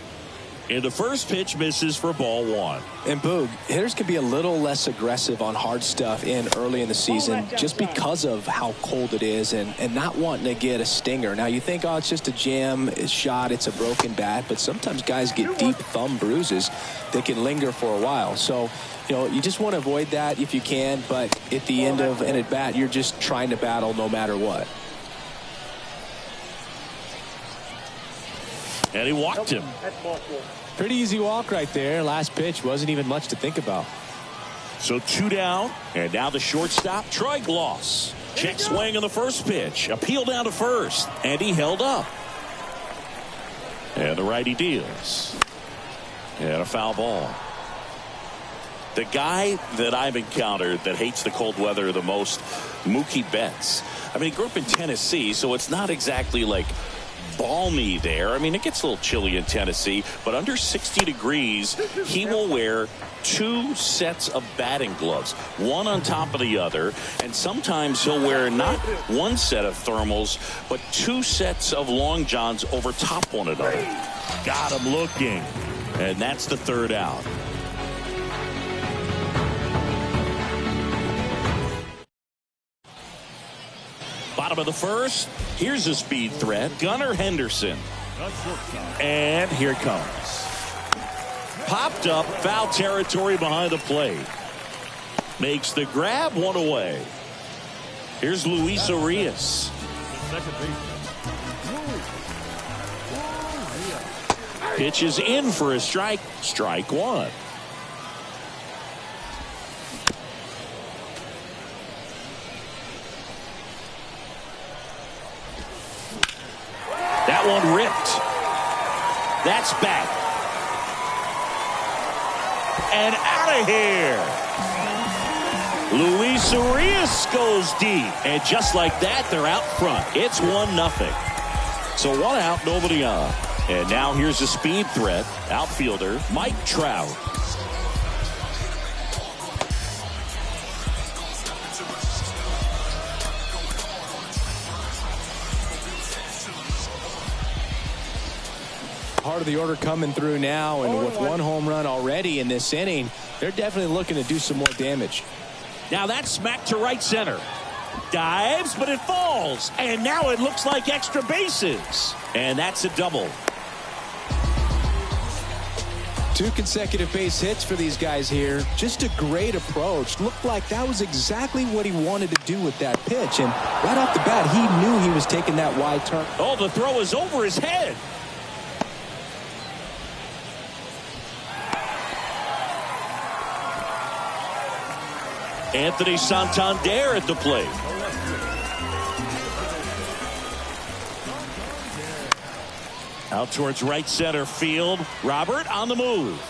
And the first pitch misses for ball 1. And Boog, hitters can be a little less aggressive on hard stuff early in the season just because of how cold it is and not wanting to get a stinger. Now you think, oh, it's just a jam, it's shot, it's a broken bat, but sometimes guys get deep thumb bruises that can linger for a while. So, you just want to avoid that if you can, but at the end of an at bat, you're just trying to battle no matter what. And he walked him. Pretty easy walk right there. Last pitch wasn't even much to think about. So 2 down, and now the shortstop, Troy Gloss. Check swing on the first pitch. Appeal down to first, and he held up. And the righty deals. And a foul ball. The guy that I've encountered that hates the cold weather the most, Mookie Betts. I mean, he grew up in Tennessee, so it's not exactly like balmy there. I mean, it gets a little chilly in Tennessee, but under 60 degrees, he will wear 2 sets of batting gloves, one on top of the other, and sometimes he'll wear not 1 set of thermals, but 2 sets of long johns over top one another. Got him looking, and that's the third out. Bottom of the first. Here's a speed threat. Gunnar Henderson. And here it comes. Popped up, foul territory behind the plate. Makes the grab, 1 away. Here's Luis Arias. Pitches in for a strike. Strike 1. That one ripped. That's back. And out of here. Luis Arias goes deep. And just like that, they're out front. It's 1-0. So 1 out, nobody on. And now here's a speed threat. Outfielder Mike Trout. heart of the order coming through now, and with one home run already in this inning, they're definitely looking to do some more damage. Now that's smacked to right center. Dives, but it falls. And now it looks like extra bases. And that's a double. 2 consecutive base hits for these guys here. Just a great approach. Looked like that was exactly what he wanted to do with that pitch. And right off the bat, he knew he was taking that wide turn. Oh, the throw is over his head. Anthony Santander at the plate. Out towards right center field. Robert on the move.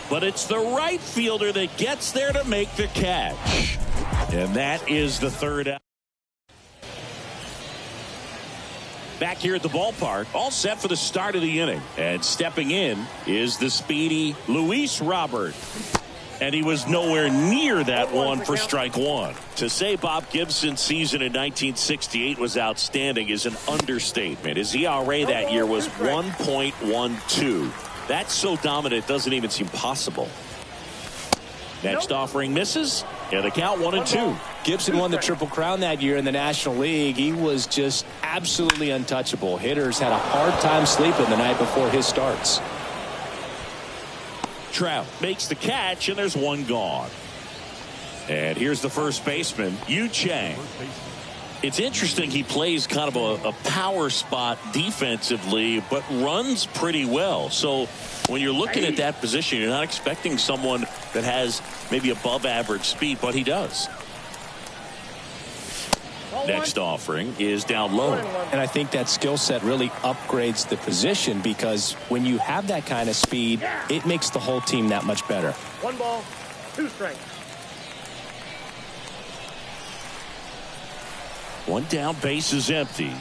But it's the right fielder that gets there to make the catch. And that is the third out. Back here at the ballpark, all set for the start of the inning. And stepping in is the speedy Luis Robert. And he was nowhere near that one for strike one. To say Bob Gibson's season in 1968 was outstanding is an understatement. His ERA that year was 1.12. That's so dominant it doesn't even seem possible. Next offering misses, and the count 1-2. Gibson won the Triple Crown that year in the National League. He was just absolutely untouchable. Hitters had a hard time sleeping the night before his starts. Trout makes the catch, and there's one gone. And here's the first baseman, Yu Chang. It's interesting he plays kind of a power spot defensively, but runs pretty well. So when you're looking at that position, you're not expecting someone that has maybe above average speed, but he does. Next offering is down low. And I think that skill set really upgrades the position, because when you have that kind of speed, it makes the whole team that much better. 1 ball, 2 strikes. One down, base is empty.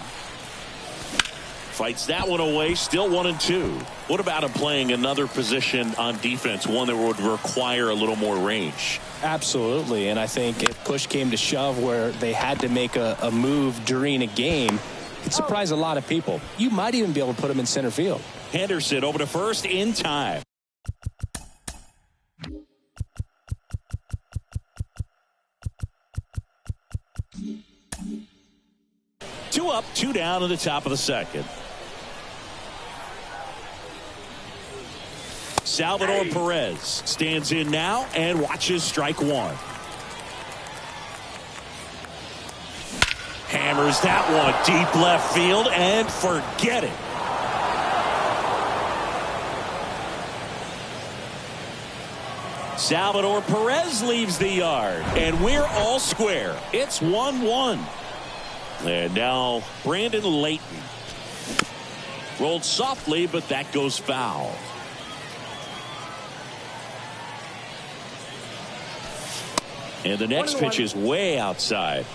Fights that one away, still 1-2. What about him playing another position on defense, one that would require a little more range? Absolutely, and I think if push came to shove where they had to make a move during a game, it surprised a lot of people. You might even be able to put him in center field. Henderson over to first in time. Two up, 2 down in the top of the second. Salvador Perez stands in now and watches strike one. Hammers that one deep left field and forget it. Salvador Perez leaves the yard, and we're all square. It's 1-1. And now Brandon Layton. Rolled softly, but that goes foul. And the next pitch is way outside.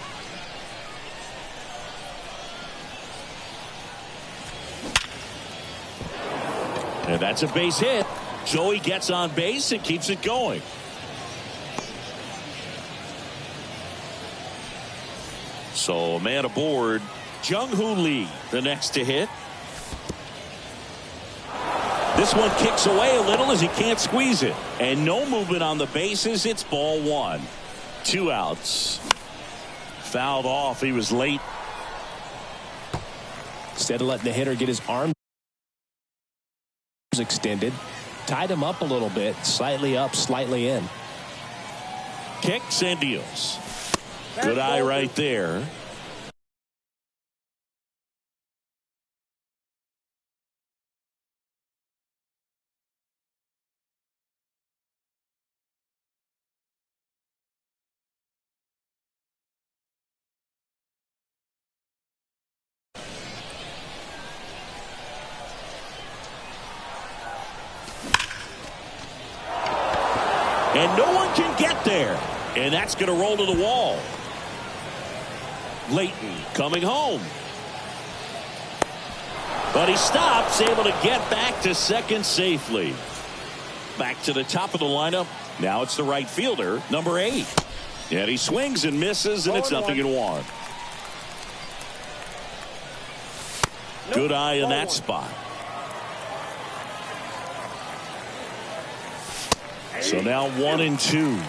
And that's a base hit. Joey gets on base and keeps it going. So a man aboard. Jung-Hoo Lee, the next to hit. This one kicks away a little as he can't squeeze it. And no movement on the bases. It's ball one. 2 outs. Fouled off. He was late. Instead of letting the hitter get his arms extended, tied him up a little bit, slightly up, slightly in. Kicks and deals. Good eye right there. And no one can get there. And that's going to roll to the wall. Layton coming home. But he stops, able to get back to second safely. Back to the top of the lineup. Now it's the right fielder, number 8. And he swings and misses, and it's 0-1. Good eye in that spot. So now 1-2.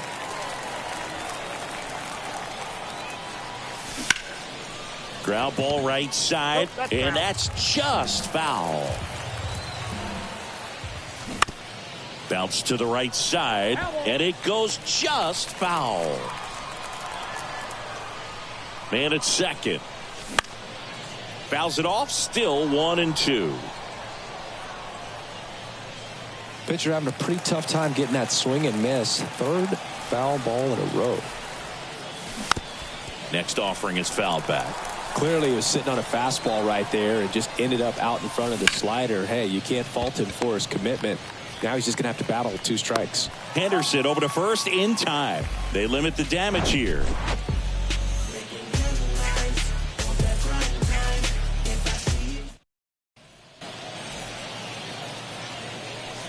Ground ball right side, and that's just foul. Bounce to the right side, and it goes just foul. Man at second. Fouls it off, still 1-2. Pitcher having a pretty tough time getting that swing and miss. Third foul ball in a row. Next offering is fouled back. Clearly he was sitting on a fastball right there and just ended up out in front of the slider. Hey, you can't fault him for his commitment. Now he's just going to have to battle 2 strikes. Henderson over to first in time. They limit the damage here.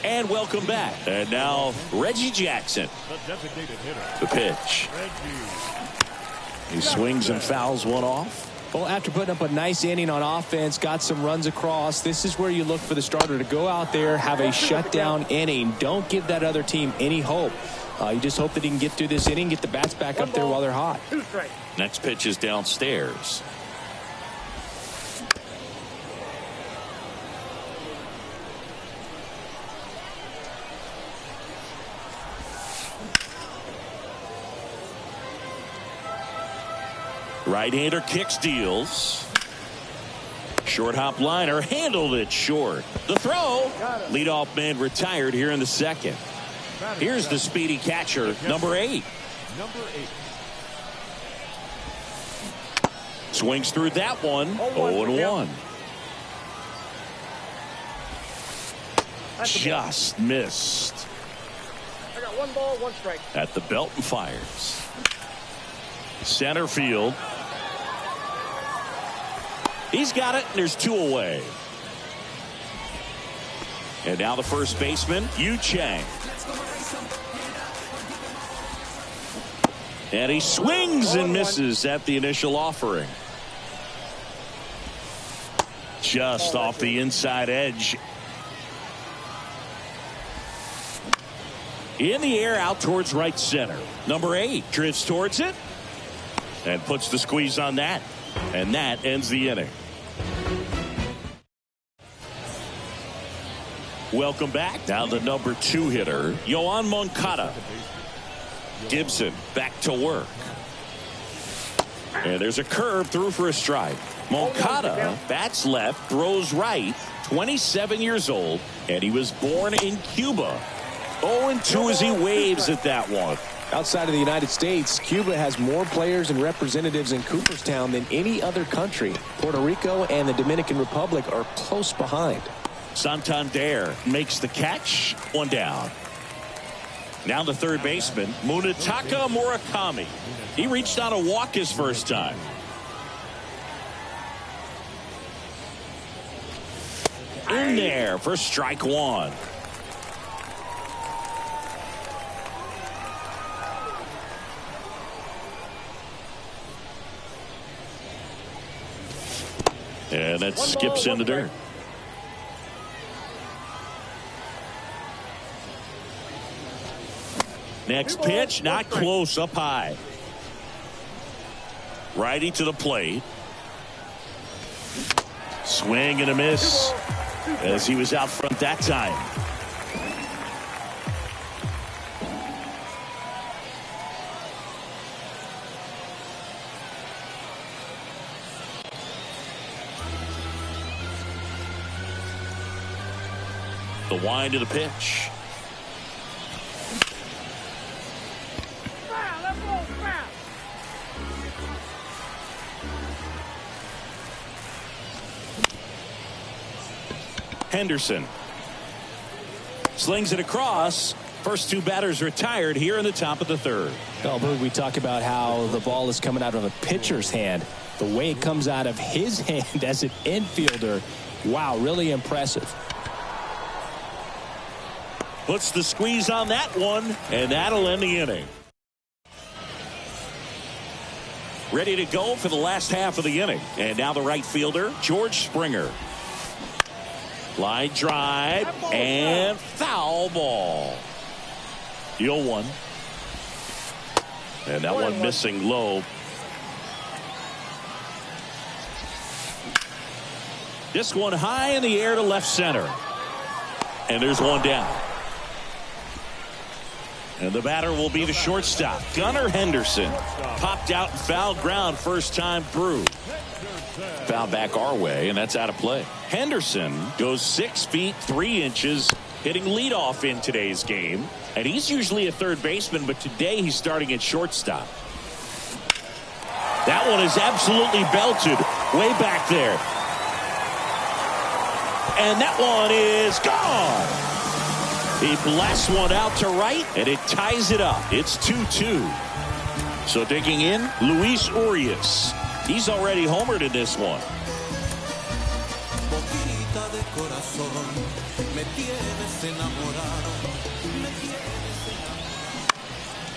And welcome back. And now Reggie Jackson. The designated hitter. The pitch. He swings and fouls one off. Well, after putting up a nice inning on offense, got some runs across, this is where you look for the starter to go out there, have a shutdown inning. Don't give that other team any hope. You just hope that he can get through this inning, get the bats back up there while they're hot. 2 strikes. Next pitch is downstairs. Right-hander kicks, deals. Short hop liner, handled it short. The throw. Leadoff man retired here in the second. Here's the speedy catcher, number 8. Number 8. Swings through that one. 0-1. Just missed. I got 1 ball, 1 strike. At the belt and fires. Center field. He's got it, and there's 2 away. And now the first baseman, Yu Chang. And he swings and misses at the initial offering. Just off the inside edge. In the air, out towards right center. Number 8 drifts towards it and puts the squeeze on that. And that ends the inning. Welcome back. Now the number 2 hitter, Yoan Moncada. Gibson back to work. And there's a curve through for a strike. Moncada bats left, throws right, 27 years old, and he was born in Cuba. 0-2 as he waves at that one. Outside of the United States, Cuba has more players and representatives in Cooperstown than any other country. Puerto Rico and the Dominican Republic are close behind. Santander makes the catch. 1 down. Now the third baseman, Munetaka Murakami. He reached on a walk his first time. In there for strike 1. And that skips in the dirt. Next pitch, not close, up high. Righty to the plate. Swing and a miss as he was out front that time. The wind of the pitch. Foul, left ball, foul. Henderson slings it across. First 2 batters retired here in the top of the 3rd. Well, Boog, we talk about how the ball is coming out of a pitcher's hand. The way it comes out of his hand as an infielder, wow, really impressive. Puts the squeeze on that one, and that'll end the inning. Ready to go for the last half of the inning. And now the right fielder, George Springer. Line drive and foul ball. The 0-1. And that one missing low. This one high in the air to left center. And there's one down. And the batter will be the shortstop, Gunnar Henderson. Popped out and fouled ground first time through. Foul back our way, and that's out of play. Henderson goes 6 feet 3 inches, hitting leadoff in today's game. And he's usually a third baseman, but today he's starting at shortstop. That one is absolutely belted way back there. And that one is gone. He blasts one out to right, and it ties it up. It's 2-2. So digging in, Luis Urias. He's already homered in this one.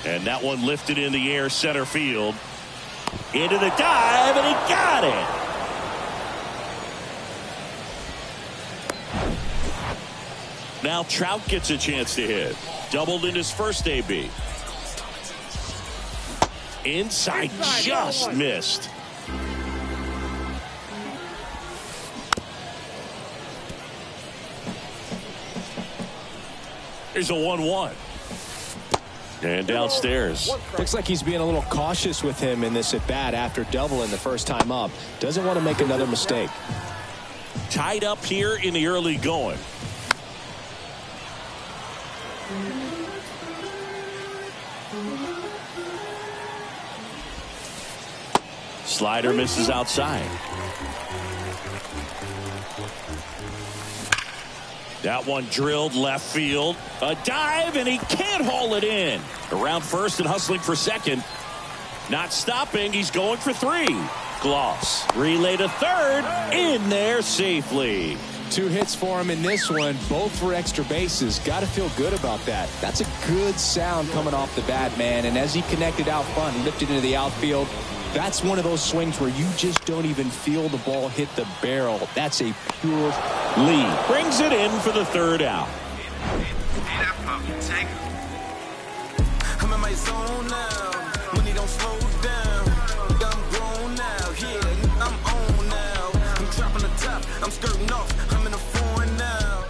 And that one lifted in the air center field. Into the dive, and he got it. Now Trout gets a chance to hit. Doubled in his first AB. Inside, just missed. Here's a 1-1. And downstairs. Looks like he's being a little cautious with him in this at bat after doubling the first time up. Doesn't want to make another mistake. Tied up here in the early going. Slider misses outside. That one drilled left field. A dive, and he can't haul it in. Around first and hustling for second. Not stopping. He's going for 3. Gloss. Relay to third. In there safely. 2 hits for him in this one, both for extra bases. Got to feel good about that. That's a good sound coming off the bat, man. And as he connected out front and lifted into the outfield, that's one of those swings where you just don't even feel the ball hit the barrel. That's a pure lead. Brings it in for the third out. I'm in my zone now. Money don't slow down. I'm grown now. Yeah, I'm on now. I'm dropping the top. I'm skirting off. I'm in a foreign now.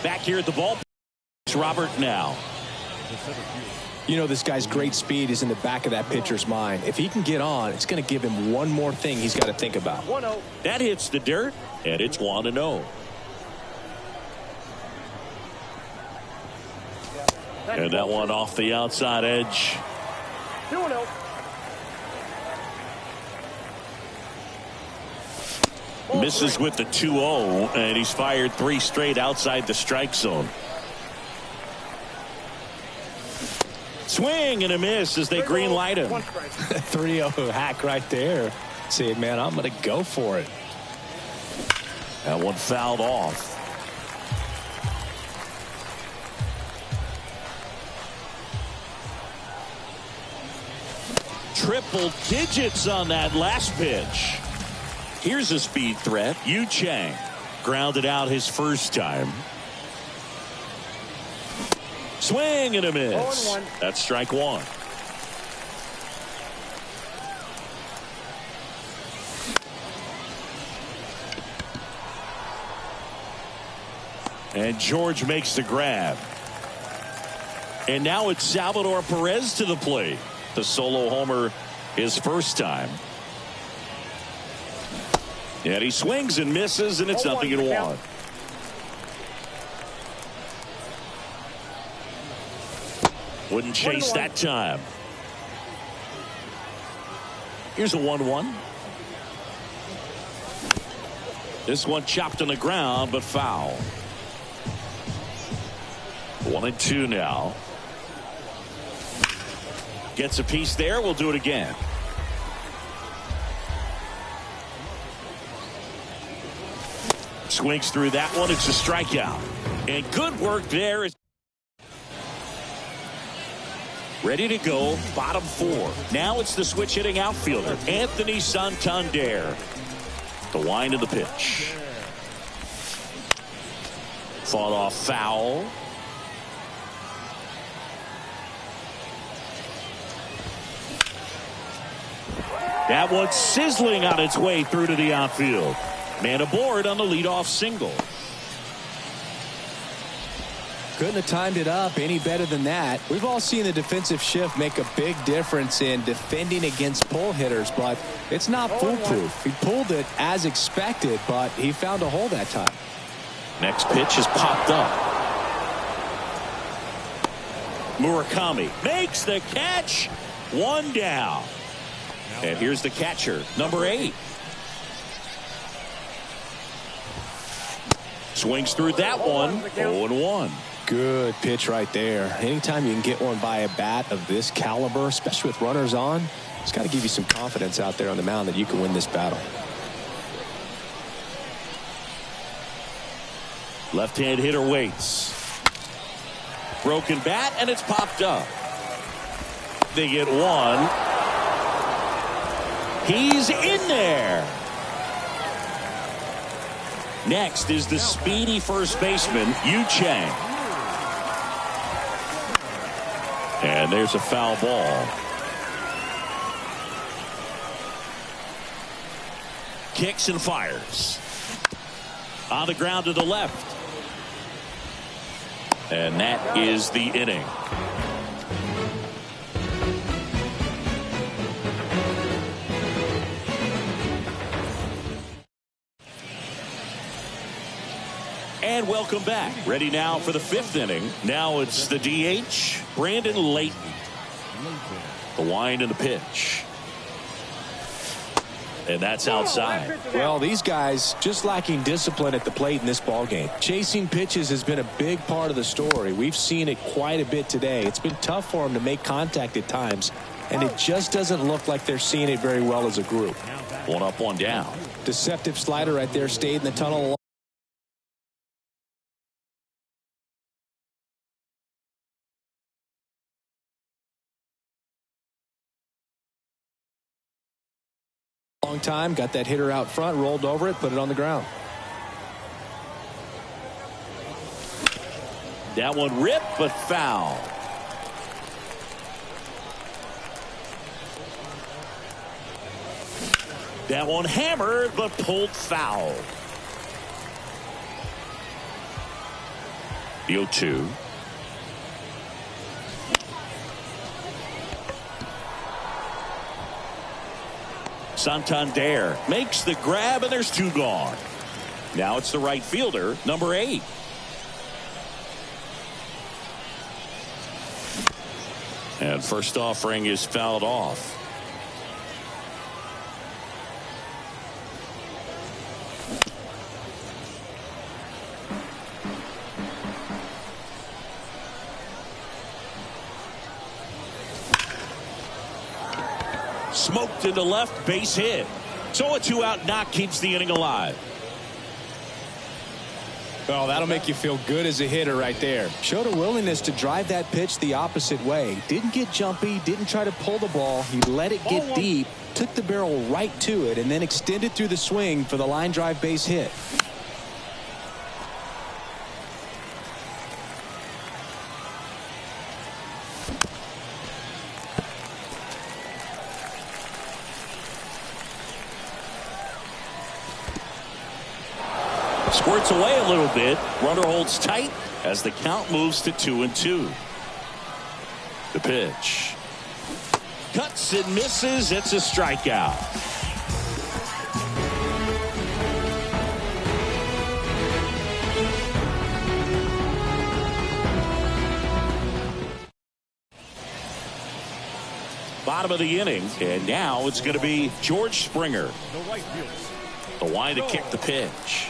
Back here at the ball, it's Robert now. You know, this guy's great speed is in the back of that pitcher's mind. If he can get on, it's going to give him one more thing he's got to think about. 1-0. That hits the dirt, and it's 1-0. And that one off the outside edge. 2-0. Misses with the 2-0, and he's fired 3 straight outside the strike zone. Swing and a miss as they green light him. 3-0 hack right there. Say, man, I'm going to go for it. That one fouled off. Triple digits on that last pitch. Here's a speed threat. Yu Chang grounded out his first time. Swing and a miss. 0-1. That's strike 1. And George makes the grab. And now it's Salvador Perez to the plate. The solo homer his first time. And he swings and misses, and it's 0-1. Wouldn't chase that time. Here's a 1-1. This one chopped on the ground, but foul. 1-2 now. Gets a piece there. We'll do it again. Swings through that one. It's a strikeout. And good work there. Ready to go, bottom 4. Now it's the switch hitting outfielder, Anthony Santander. The wind of the pitch. Fought off foul. That one's sizzling on its way through to the outfield. Man aboard on the leadoff single. Couldn't have timed it up any better than that. We've all seen the defensive shift make a big difference in defending against pull hitters, but it's not foolproof. He pulled it as expected, but he found a hole that time. Next pitch is popped up. Murakami makes the catch. One down. And here's the catcher, number 8. Swings through that one. 0-1. Good pitch right there. Anytime you can get one by a bat of this caliber, especially with runners on, it's got to give you some confidence out there on the mound that you can win this battle. Left-hand hitter waits. Broken bat, and it's popped up. They get one. He's in there. Next is the speedy first baseman, Yu Chang. And there's a foul ball. Kicks and fires. On the ground to the left. And that is the inning. And welcome back. Ready now for the 5th inning. Now it's the DH, Brandon Layton. The wind and the pitch. And that's outside. Well, these guys just lacking discipline at the plate in this ballgame. Chasing pitches has been a big part of the story. We've seen it quite a bit today. It's been tough for them to make contact at times, and it just doesn't look like they're seeing it very well as a group. One up, one down. Deceptive slider right there, stayed in the tunnel. Long time, got that hitter out front, rolled over it, put it on the ground. That one ripped, but foul. That one hammered, but pulled foul. The 0-2. Santander makes the grab, and there's 2 gone. Now it's the right fielder, number 8. And first offering is fouled off. Smoked into left, base hit. So a 2-out knock keeps the inning alive. Oh, that'll make you feel good as a hitter right there. Showed a willingness to drive that pitch the opposite way. Didn't get jumpy, didn't try to pull the ball. He let it get deep, took the barrel right to it, and then extended through the swing for the line drive base hit. Squirts away a little bit. Runner holds tight as the count moves to 2-2. The pitch. Cuts and misses. It's a strikeout. Bottom of the inning, and now it's going to be George Springer. The wind to kick the pitch.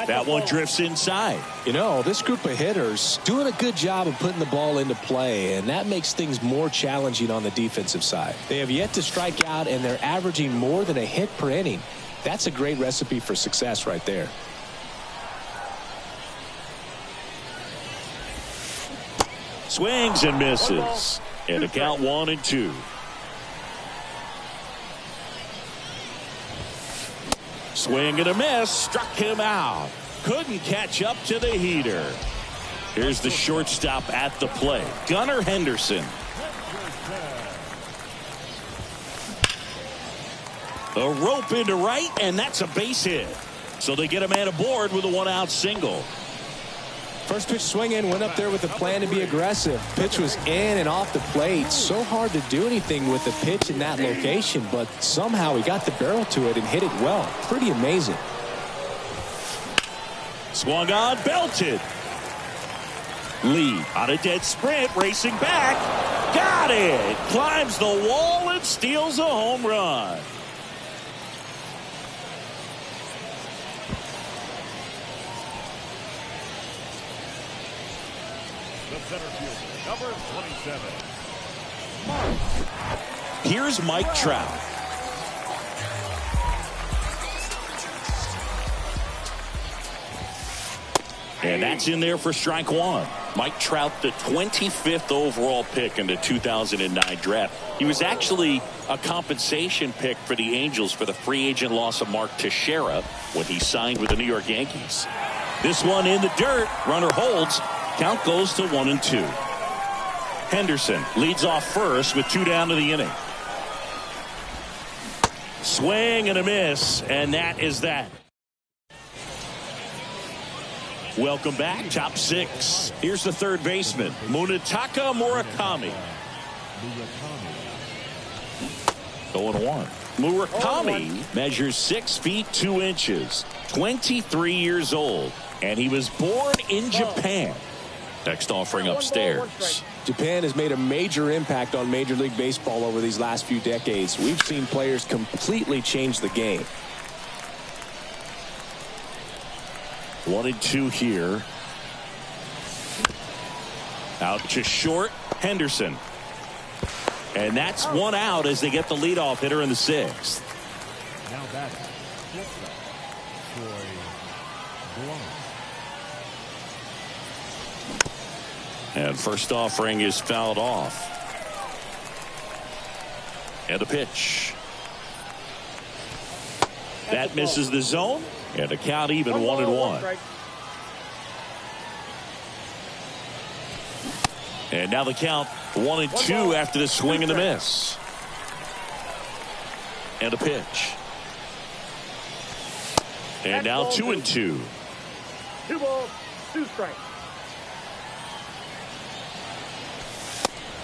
That one drifts inside. You know, this group of hitters doing a good job of putting the ball into play, and that makes things more challenging on the defensive side. They have yet to strike out, and they're averaging more than a hit per inning. That's a great recipe for success right there. Swings and misses. And a count 1-2. Swing and a miss. Struck him out. couldn't catch up to the heater. Here's the shortstop at the plate, Gunnar Henderson. A rope into right, and that's a base hit. So they get a man aboard with a one-out single. First pitch swinging, went up there with a plan to be aggressive. Pitch was in and off the plate. So hard to do anything with the pitch in that location, but somehow he got the barrel to it and hit it well. Pretty amazing. Swung on, belted. Lee on a dead sprint, racing back. Got it. Climbs the wall and steals a home run. The center fielder, number 27. Here's Mike Trout. And that's in there for strike one. Mike Trout, the 25th overall pick in the 2009 draft. He was actually a compensation pick for the Angels for the free agent loss of Mark Teixeira when he signed with the New York Yankees. This one in the dirt. Runner holds. Count goes to 1-2. Henderson leads off first with 2 down to the inning. Swing and a miss, and that is that. Welcome back. Top 6. Here's the third baseman, Munetaka Murakami. 0-1. Murakami measures 6 feet 2 inches, 23 years old, and he was born in Japan. Next offering upstairs. Japan has made a major impact on Major League Baseball over these last few decades. We've seen players completely change the game. 1-2 here. Out to short, Henderson. And that's 1 out as they get the leadoff hitter in the 6th. Now batting, Troy Blum. And first offering is fouled off. And a pitch. That misses the zone. And a count even 1-1. And now the count 1-2 after the swing and the miss. And a pitch. And now 2-2. 2 balls, 2 strikes.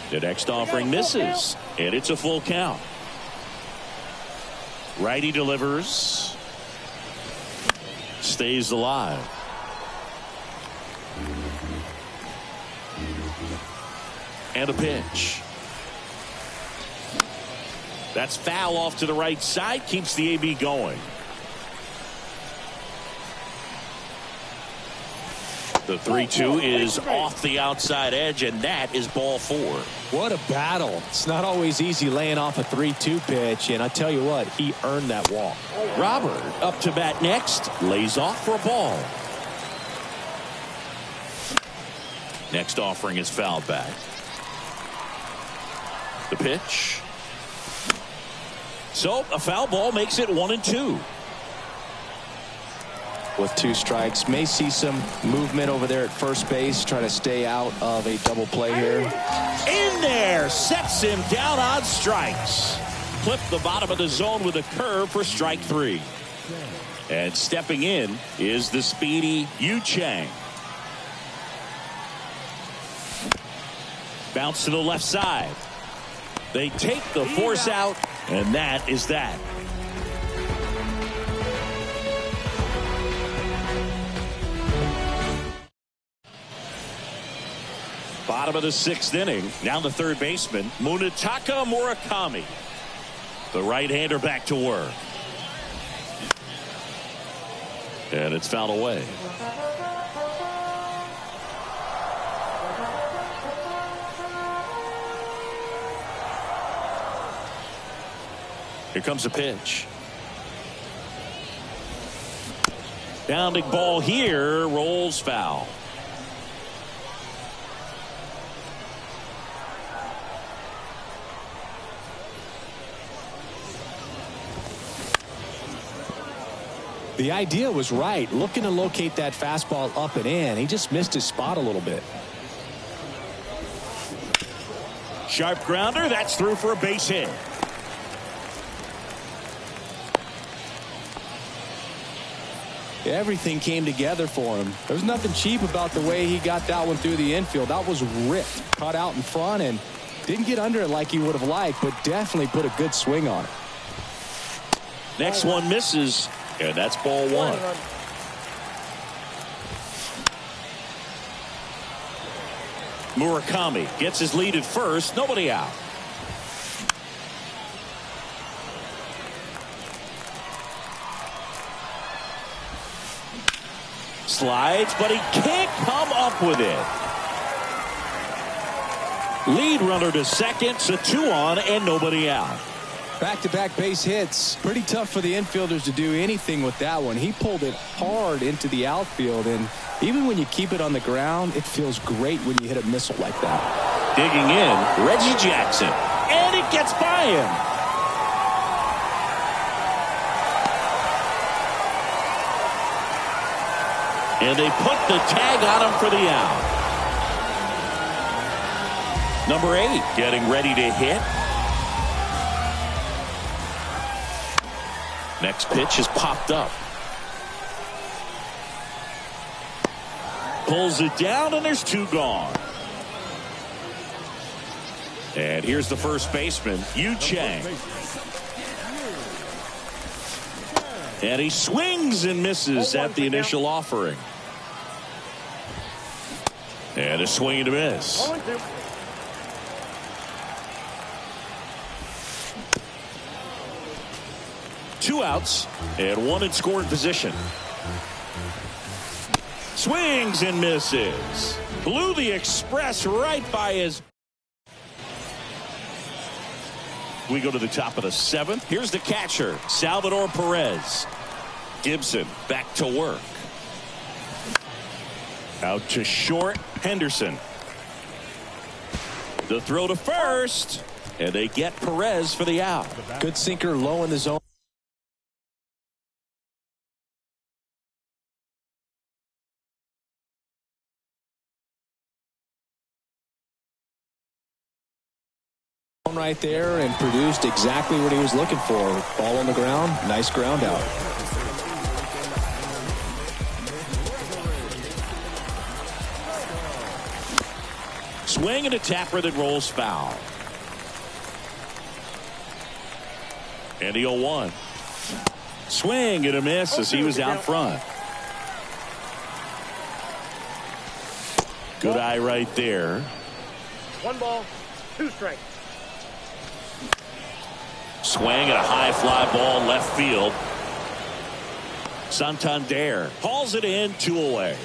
The next offering misses, and it's a full count. Righty delivers. Stays alive. And a pitch. That's foul off to the right side. Keeps the AB going. The 3-2 is off the outside edge, and that is ball 4. What a battle. It's not always easy laying off a 3-2 pitch, and I tell you what, he earned that walk. Robert up to bat next, lays off for a ball. Next offering is fouled back. The pitch. So a foul ball makes it 1-2. With 2 strikes, may see some movement over there at first base, trying to stay out of a double play here. In there, sets him down on strikes. Clip the bottom of the zone with a curve for strike 3. And stepping in is the speedy Yu Chang. Bounce to the left side. They take the force out, and that is that. Bottom of the 6th inning. Now the third baseman, Munetaka Murakami. The right-hander back to work. And it's fouled away. Here comes a pitch. Bounding ball here, rolls foul. The idea was right, looking to locate that fastball up and in. He just missed his spot a little bit. Sharp grounder, that's through for a base hit. Everything came together for him. There's nothing cheap about the way he got that one through the infield. That was ripped, caught out in front, and didn't get under it like he would have liked, but definitely put a good swing on it. Next one misses, and that's ball one. Murakami gets his lead at first, nobody out. Slides, but he can't come up with it. Lead runner to second, so 2 on and nobody out. Back-to-back base hits. Pretty tough for the infielders to do anything with that one. He pulled it hard into the outfield, and even when you keep it on the ground, it feels great when you hit a missile like that. Digging in, Reggie Jackson, and it gets by him. And they put the tag on him for the out. Number 8 getting ready to hit. Next pitch is popped up. Pulls it down, and there's 2 gone. And here's the first baseman, Yu Chang. And he swings and misses at the initial offering. And a swing and a miss. 2 outs and 1 in scoring position. Swings and misses. Blew the express right by his. We go to the top of the 7th. Here's the catcher, Salvador Perez. Gibson back to work. Out to short, Henderson. The throw to first, and they get Perez for the out. Good sinker low in the zone. Right there and produced exactly what he was looking for. Ball on the ground, nice ground out. Swing and a tapper that rolls foul. And the 0-1. Swing and a miss as he was out front. Good eye right there. 1 ball, 2 strikes. Swing and a high fly ball left field. Santander hauls it in, 2 away.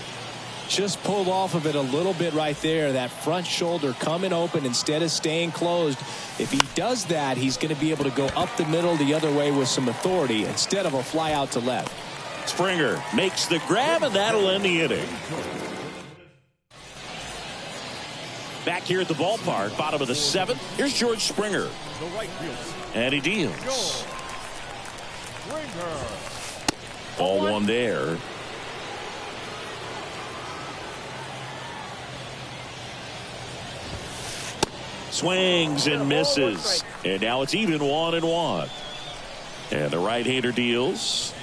Just pulled off of it a little bit right there. That front shoulder coming open instead of staying closed. If he does that, he's going to be able to go up the middle the other way with some authority instead of a fly out to left. Springer makes the grab, and that'll end the inning. Back here at the ballpark, bottom of the 7th. Here's George Springer. And he deals. Ball 1 there. Swings and misses. And now it's even 1-1. And the right-hander deals.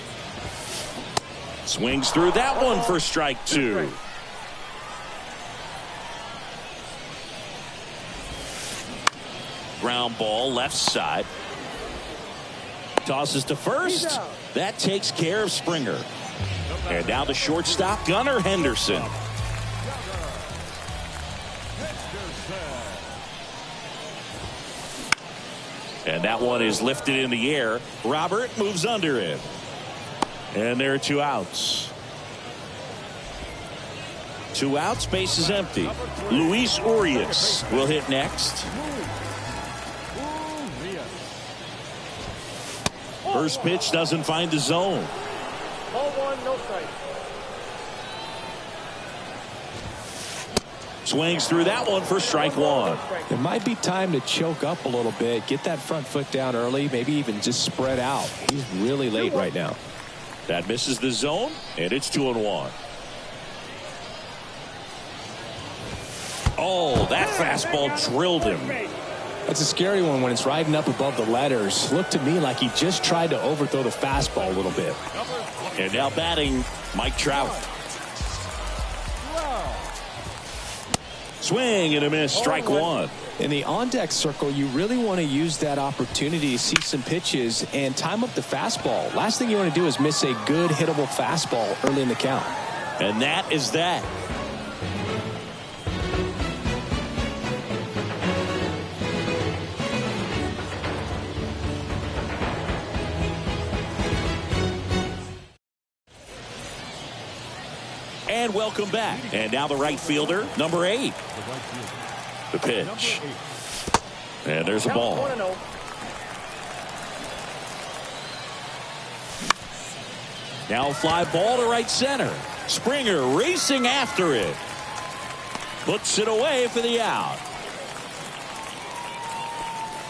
Swings through that one for strike 2. Ground ball left side. Tosses to first. That takes care of Springer. And now the shortstop, Gunnar Henderson. And that one is lifted in the air. Robert moves under it. And there are 2 outs. 2 outs, base is empty. Luis Urias will hit next. First pitch doesn't find the zone. Ball 1, no strike. Swings through that one for strike 1. It might be time to choke up a little bit, get that front foot down early, maybe even just spread out. He's really late right now. That misses the zone, and it's 2-1. Oh, that fastball drilled him. That's a scary one when it's riding up above the letters. Looked to me like he just tried to overthrow the fastball a little bit. And now batting, Mike Trout. Swing and a miss, strike one. In the on-deck circle, you really want to use that opportunity to see some pitches and time up the fastball. Last thing you want to do is miss a good hittable fastball early in the count. And that is that. And welcome back. And now the right fielder, number 8. The pitch. And there's a ball. Now a fly ball to right center. Springer racing after it. Puts it away for the out.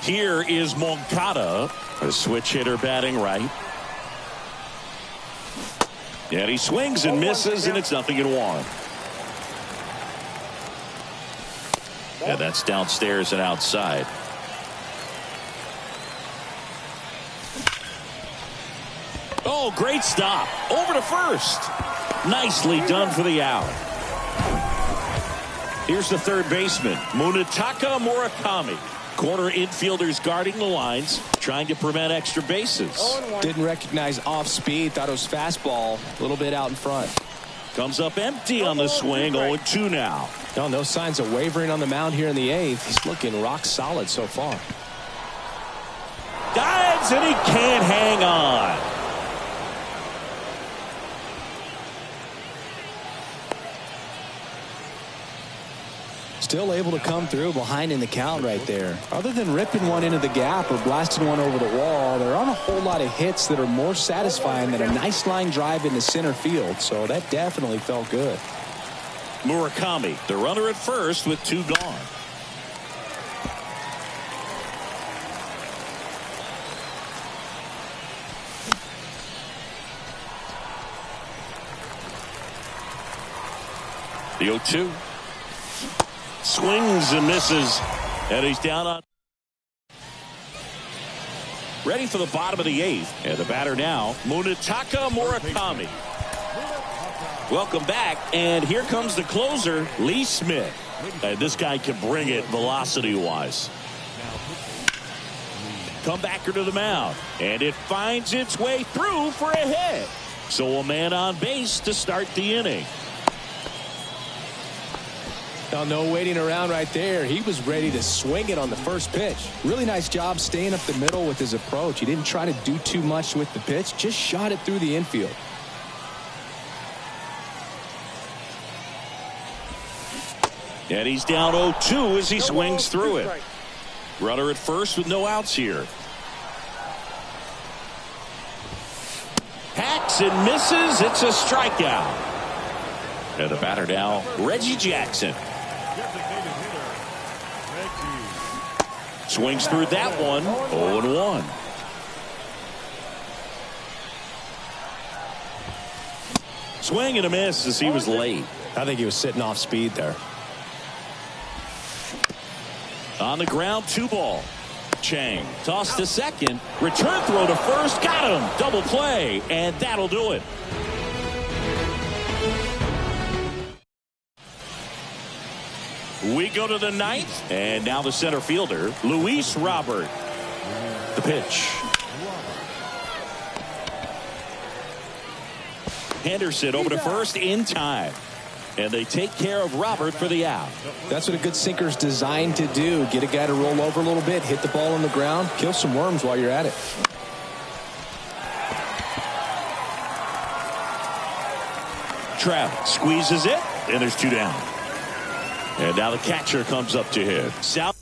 Here is Moncada, a switch hitter batting right. And he swings and misses, and it's 0-1. And that's downstairs and outside. Oh, great stop. Over to first. Nicely done for the out. Here's the third baseman, Munetaka Murakami. Corner infielders guarding the lines, trying to prevent extra bases. Didn't recognize off speed, thought it was fastball, a little bit out in front. Comes up empty on the swing, 0-2 now. No signs of wavering on the mound here in the 8th. He's looking rock solid so far. Dives and he can't hang on. Still able to come through behind in the count right there. Other than ripping one into the gap or blasting one over the wall, there aren't a whole lot of hits that are more satisfying than a nice line drive into center field. So that definitely felt good. Murakami, the runner at first with 2 gone. The 0-2. Swings and misses, and he's down on. Ready for the bottom of the 8th, and the batter now, Munetaka Murakami. Welcome back, and here comes the closer, Lee Smith. And this guy can bring it velocity-wise. Comebacker to the mound, and it finds its way through for a hit. So a man on base to start the inning. No waiting around right there. He was ready to swing it on the first pitch. Really nice job staying up the middle with his approach. He didn't try to do too much with the pitch, just shot it through the infield. And he's down 0-2 as he swings through it. Runner at first with no outs here. Hacks and misses. It's a strikeout. And the batter now, Reggie Jackson. Swings through that one, 0-1. Swing and a miss as he was late. I think he was sitting off speed there. On the ground, 2 ball. Chang tossed to second. Return throw to first. Got him. Double play. And that'll do it. We go to the 9th. And now the center fielder, Luis Robert. The pitch. Henderson over to first in time. And they take care of Robert for the out. That's what a good sinker's designed to do. Get a guy to roll over a little bit, hit the ball on the ground, kill some worms while you're at it. Trout squeezes it, and there's 2 down. And now the catcher comes up to him. South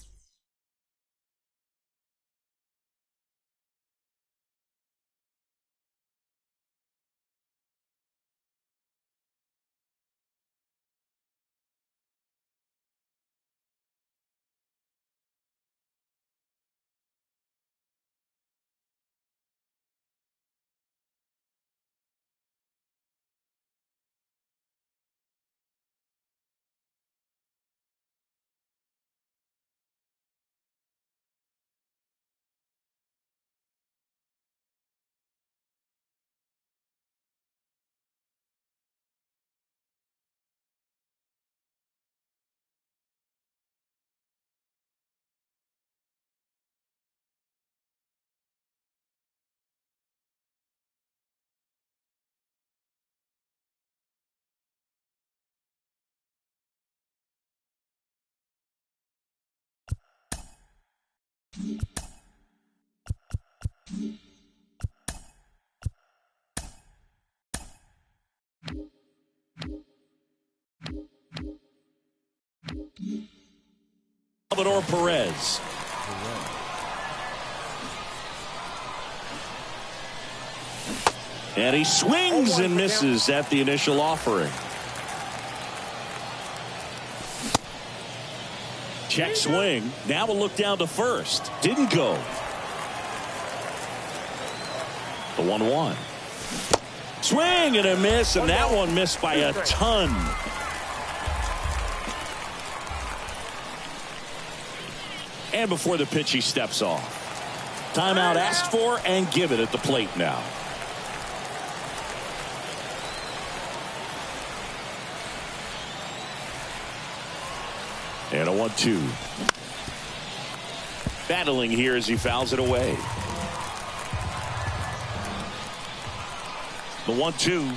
Perez. And he swings and misses at the initial offering. Check swing. Now we'll look down to first. Didn't go. The 1-1. Swing and a miss, and that one missed by a ton. And before the pitch, he steps off. Timeout asked for and given at the plate now. And a 1-2. Battling here as he fouls it away. The 1-2.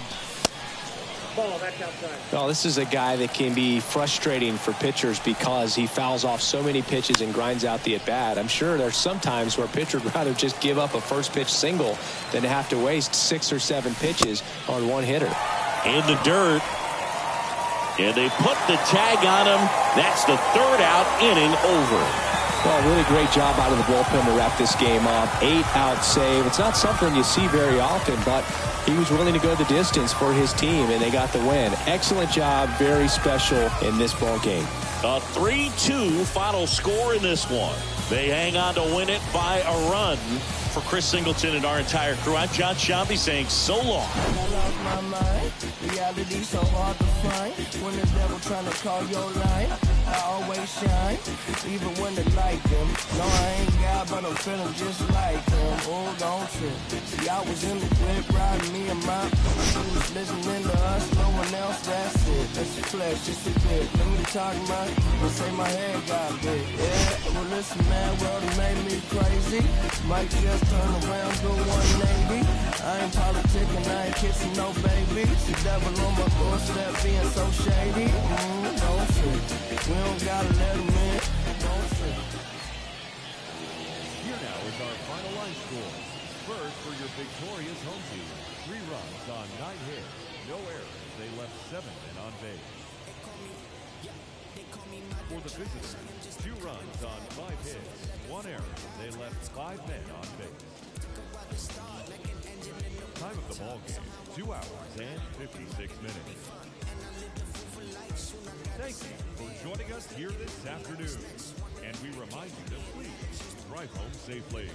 Ball, that's outside. Well, this is a guy that can be frustrating for pitchers because he fouls off so many pitches and grinds out the at-bat. I'm sure there's some times where a pitcher would rather just give up a first pitch single than to have to waste 6 or 7 pitches on one hitter. In the dirt. And they put the tag on him. That's the 3rd out, inning over. Well, really great job out of the bullpen to wrap this game up. 8-out save. It's not something you see very often, but he was willing to go the distance for his team, and they got the win. Excellent job. Very special in this ball game. A 3-2 final score in this one. They hang on to win it by a run. For Chris Singleton and our entire crew, I'm John Shambi saying so long. I lost my mind. Reality so hard to find. When the devil trying to call your line, I always shine, even when they like them. No, I ain't God, but I'm feeling just like them. Oh, don't trip. See, I was in the whip, riding me and my was listening to us, no one else. That's it. That's the flesh, just a bit. Let me talk my, say my head got big. Yeah, well listen, man, world made me crazy. Might just turn around, do 180. I ain't politicking, I ain't kissing no baby. The devil on my doorstep being so shady. Don't trip. We don't gotta let him in. Don't trip. Here now is our final line score. First for your victorious home team. 3 runs on 9 hits. No errors. They left 7 men on base. For the visitors, 2 runs on 5 hits. 1 error. They left 5 men on base. Time of the ball game, 2 hours and 56 minutes. Thank you for joining us here this afternoon. And we remind you to please drive home safely.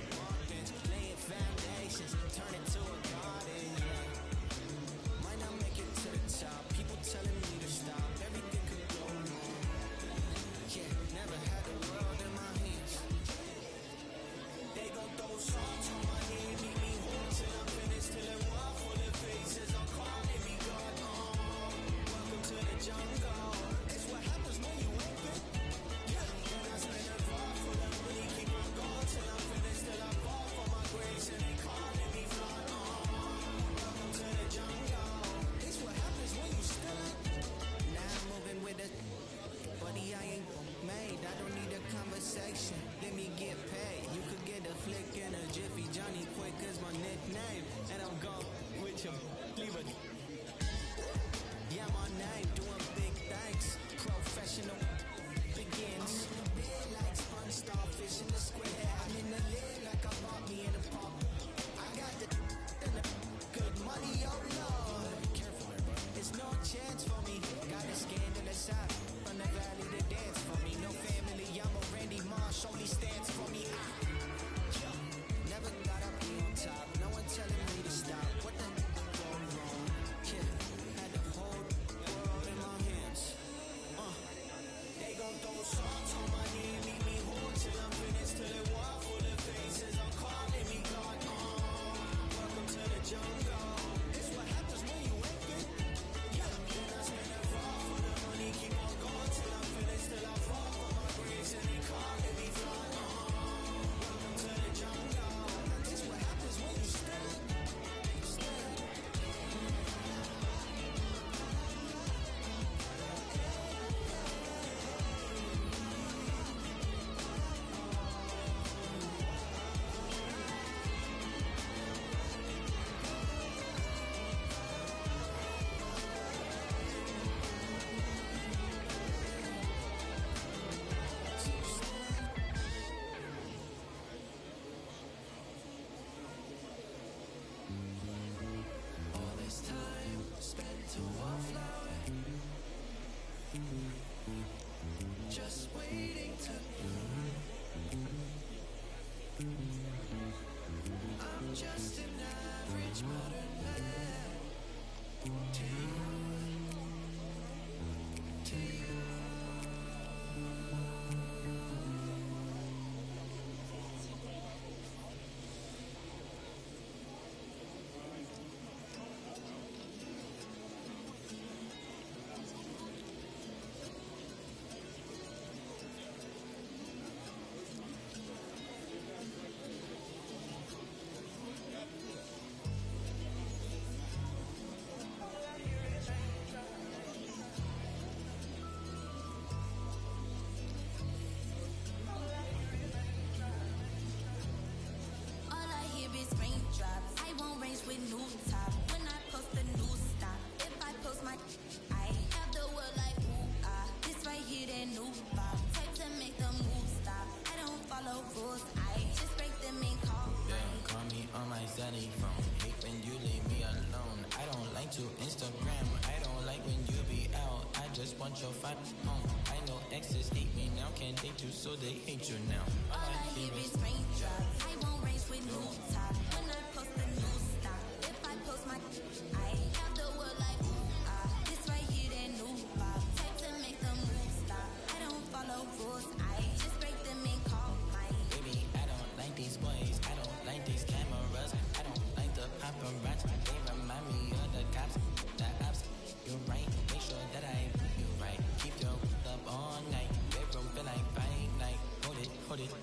Instagram. I don't like when you be out. I just want your fat home. I know exes hate me now. Can't date you, so they hate you now. All I hear is raindrops. I won't race with new top. When I post a new stop, if I post my, I have the world like ooh ah. This right here, that new pop. Type to make the move stop. I don't follow rules. I just break them and call mine. Baby, I don't like these boys. I don't like these cameras. I don't like the paparazzi. They remind me of the cops, the ops. You're right. Make sure that I do you right. Keep your up all night. Bedroom feel like fight night.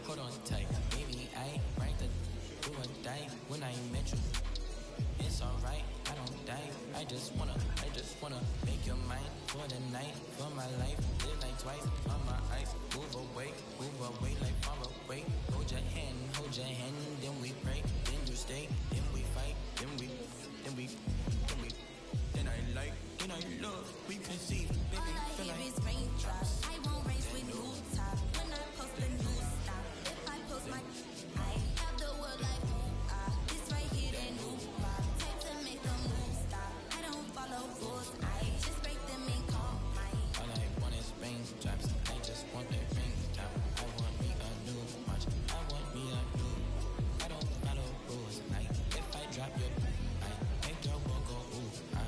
Hold on tight. Baby, I right to do or die when I met you. It's alright, I don't die. I just wanna make your mind for the night, for my life. Live like twice on my eyes. Move away like far away. Hold your hand, then we pray. Then you stay, then we fight, then I love, we can see. Baby, all I hear is raindrops. I won't race with new top. When I post a new stop, if I post my, I have the world like ooh ah. This right here, that new pop. Type to make the move stop. I don't follow rules. I just break them and call mine. All I want is raindrops. I just want the raindrop. I want me a new watch. I want me a new. I don't follow rules. If I drop your, I make your walk go ooh ah.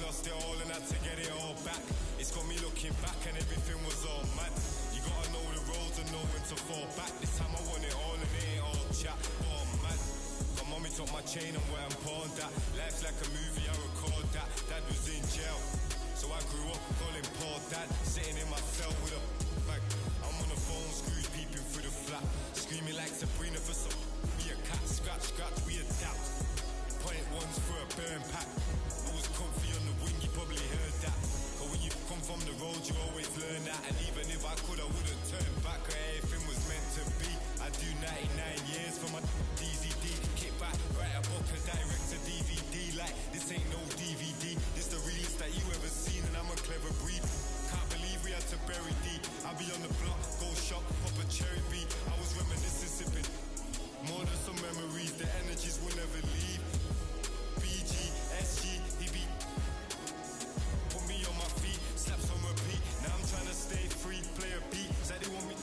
Lost it all and had to get it all back. It's got me looking back and everything was all mad. You gotta know the roads and know when to fall back. This time I want it all and it ain't all chat. Oh mad. My mommy took my chain and went and pawned that. Life's like a movie, I record that. Dad was in jail, so I grew up calling Paul Dad. Sitting in my cell with a bag. I'm on the phone, screws peeping through the flat. Screaming like Sabrina for some. Be a cat, scratch, we adapt. Point ones for a burn pack. I was comfy on the wing, you probably heard that. But when you come from the road, you always learn that. And even if I could, I wouldn't turn back. Everything was meant to be. I do 99 years for my DZD. Kick back, write a book, a direct to DVD. Like, this ain't no DVD. This the realest that you ever seen, and I'm a clever breed. Can't believe we had to bury D. I be on the block, go shop, pop a cherry beat. I was reminiscing, sipping. More than some memories, the energies will never leave. BG, SG, he be put me on my feet, slaps on repeat. Now I'm trying to stay free, play a beat. Said they want me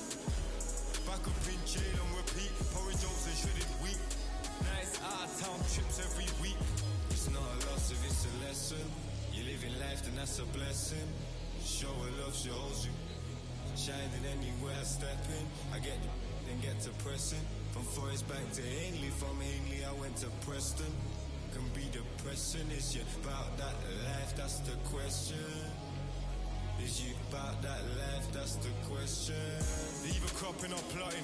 back up in jail on repeat. Pouring jokes and shredded week. Nice out of town trips every week. It's not a loss if it's a lesson. You live in life, then that's a blessing. Show her love, she holds you. Shining anywhere I step in. I get the then get to pressing. From Forest back to Ainley, from Ainley I went to Preston. Can be depressing, is you about that life, that's the question. Is you about that life, that's the question. They either cropping or plotting,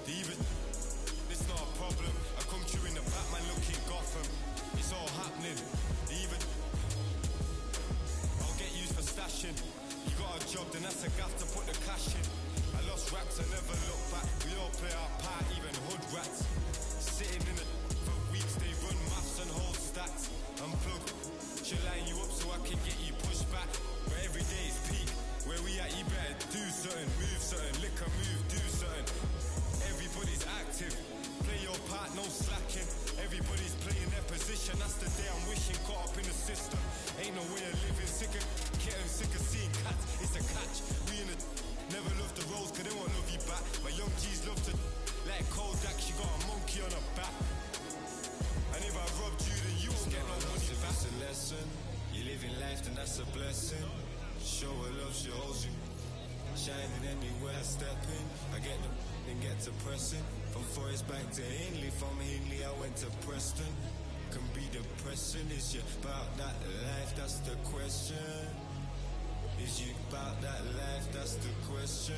they either, it's not a problem. I come through in the Batman looking Gotham. It's all happening, they either, I'll get used for stashing. You got a job, then that's a gaff to put the cash in. I lost racks, I never look back. We all play our part, even hood rats. Sitting in the for weeks, they run maths and hold stats. Unplug, she'll line you up so I can get you pushed back. But every day is peak. Where we at, you better do something, move something, lick a move, do something. Everybody's active, play your part, no slacking. Everybody's playing their position, that's the day I'm wishing. Caught up in the system, ain't no way of living. Sick of getting sick of seeing cats, it's a catch. We in the never love the roads, cause they won't love you back. My young G's love to, like Kodak, she got a monkey on her back. And if I robbed you, then you won't get no money back. It's a lesson, you live in life, then that's a blessing. Show her love, she holds you. shining anywhere I step in. I get the and get to pressing. From Forest Bank to Hindley, from Hindley I went to Preston. Can be depressing, is you about that life, that's the question. Is you about that life, that's the question.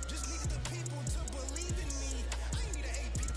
Just needed the people to believe in me. I ain't need an AP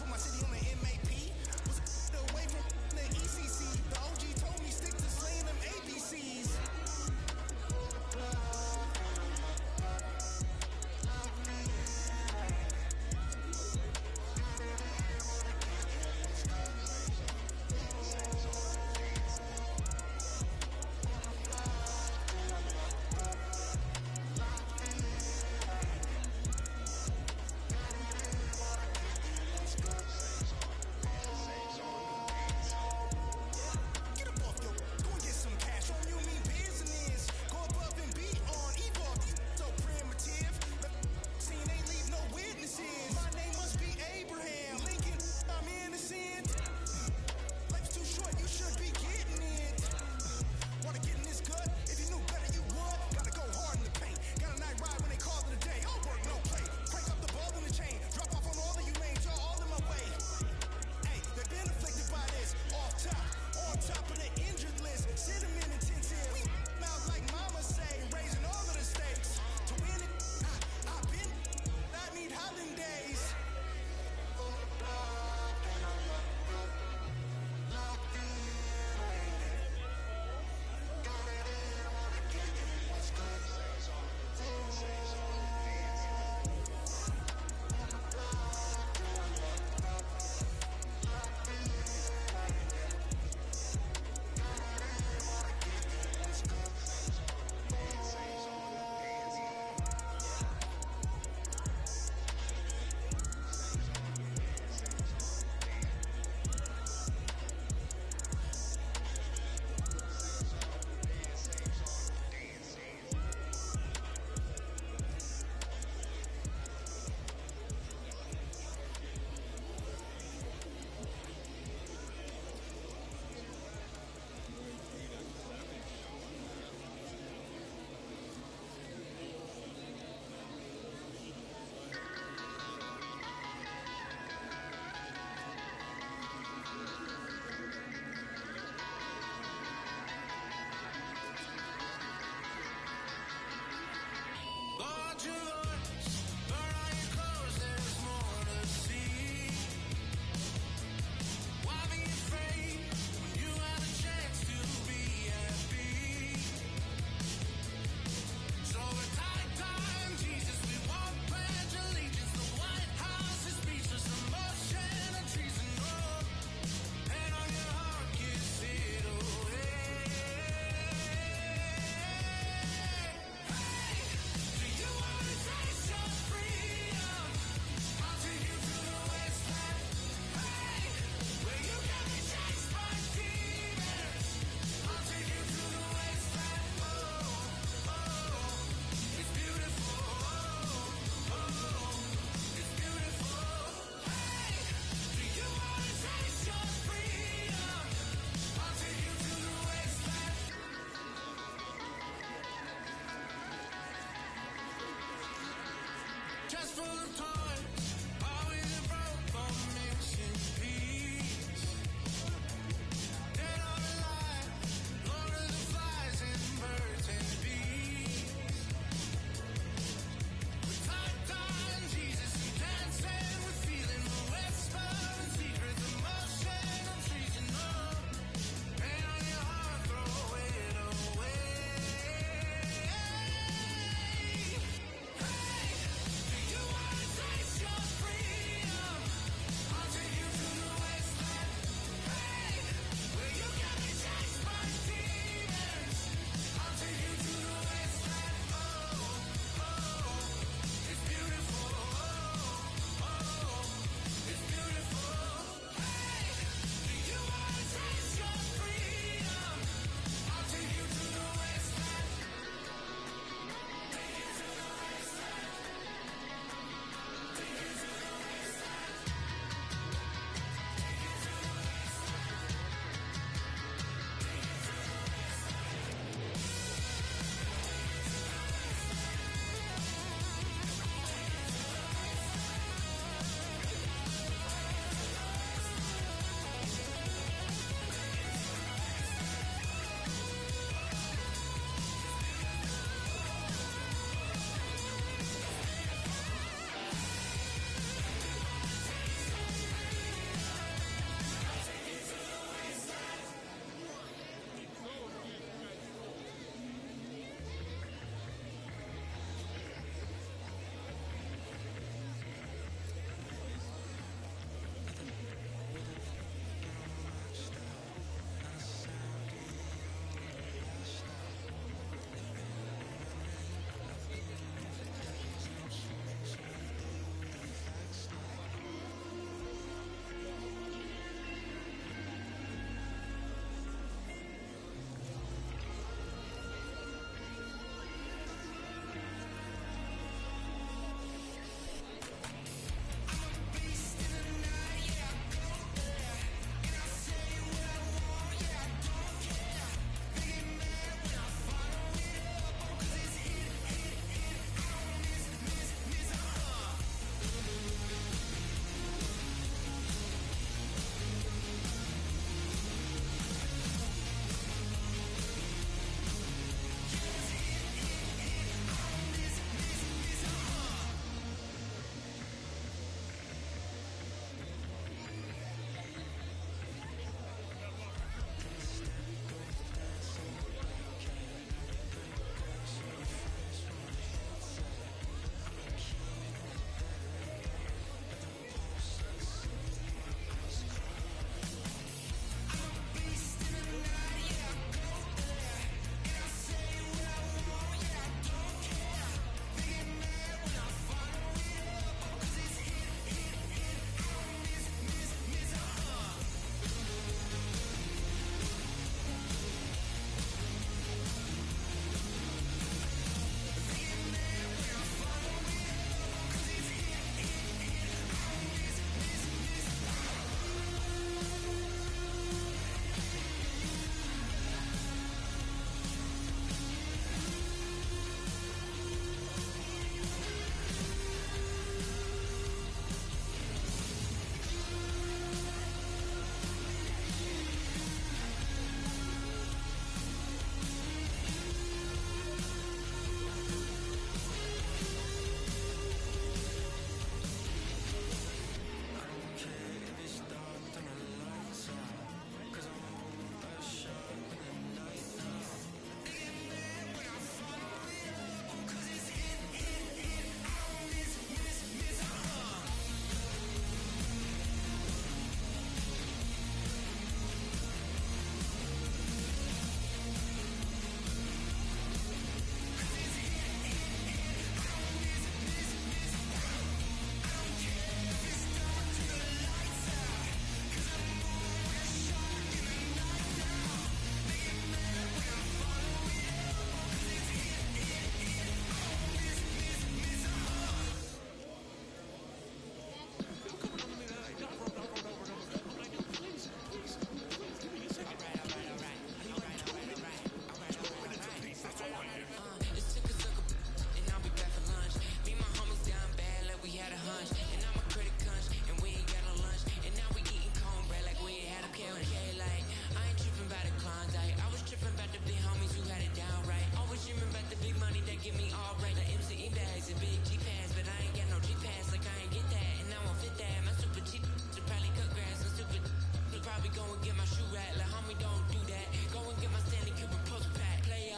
don't do that. Go and get my Stanley Cooper post pack. Play,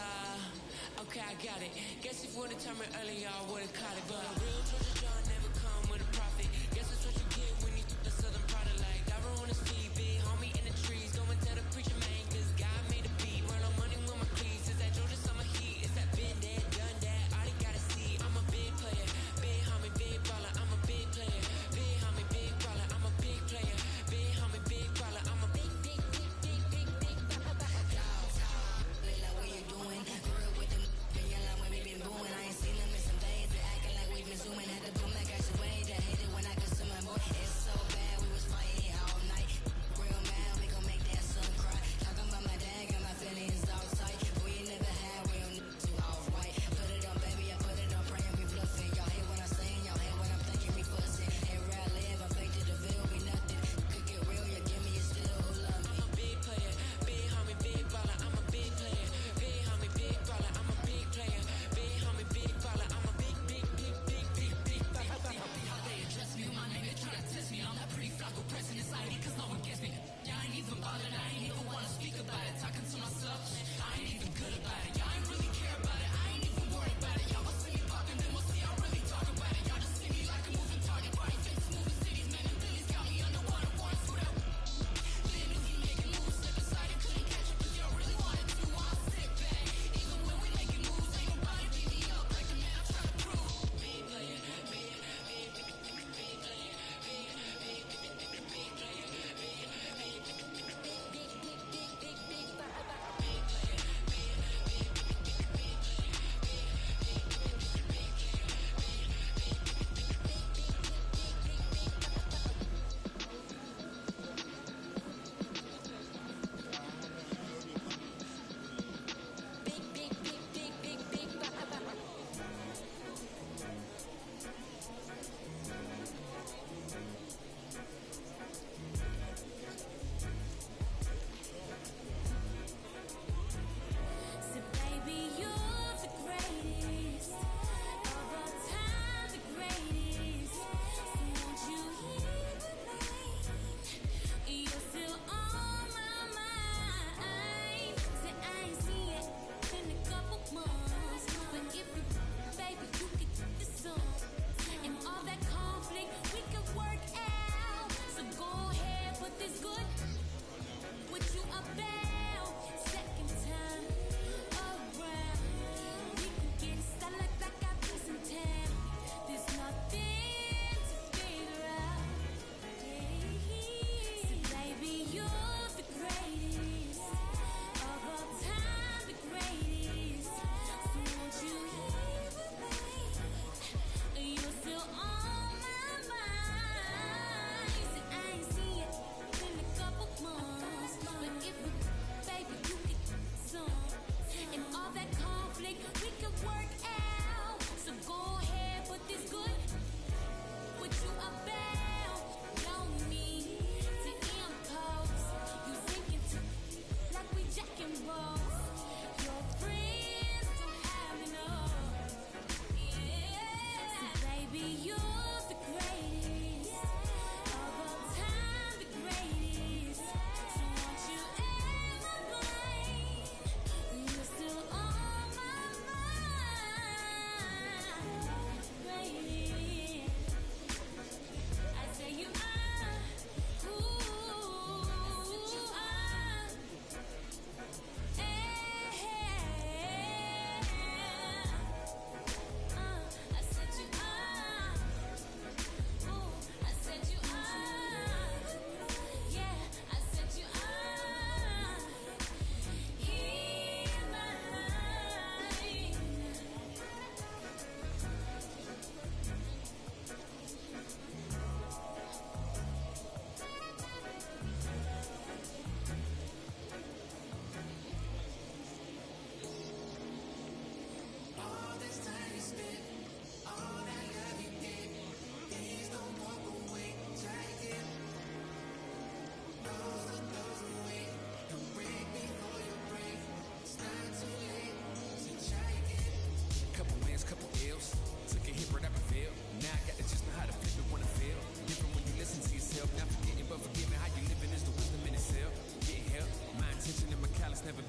okay, I got it. Guess if you would've told me earlier, I would've caught it. But a real treasure jar never come with a profit. Guess that's what you get when you the southern product like. Diver on his feet, big homie in the trees. Go and tell the preacher man, cause God made a beat. Run on money with my cleats. Is that Georgia summer heat? Is that been there, done that? All they gotta see, I'm a big player. Big homie, big baller, I'm a big player. Big homie, big baller, I'm a big player. Big homie, big baller, I'm a big like what you doing? Real with them, yelling when we been booing. I ain't seen them in some days. They acting like we've been zooming at the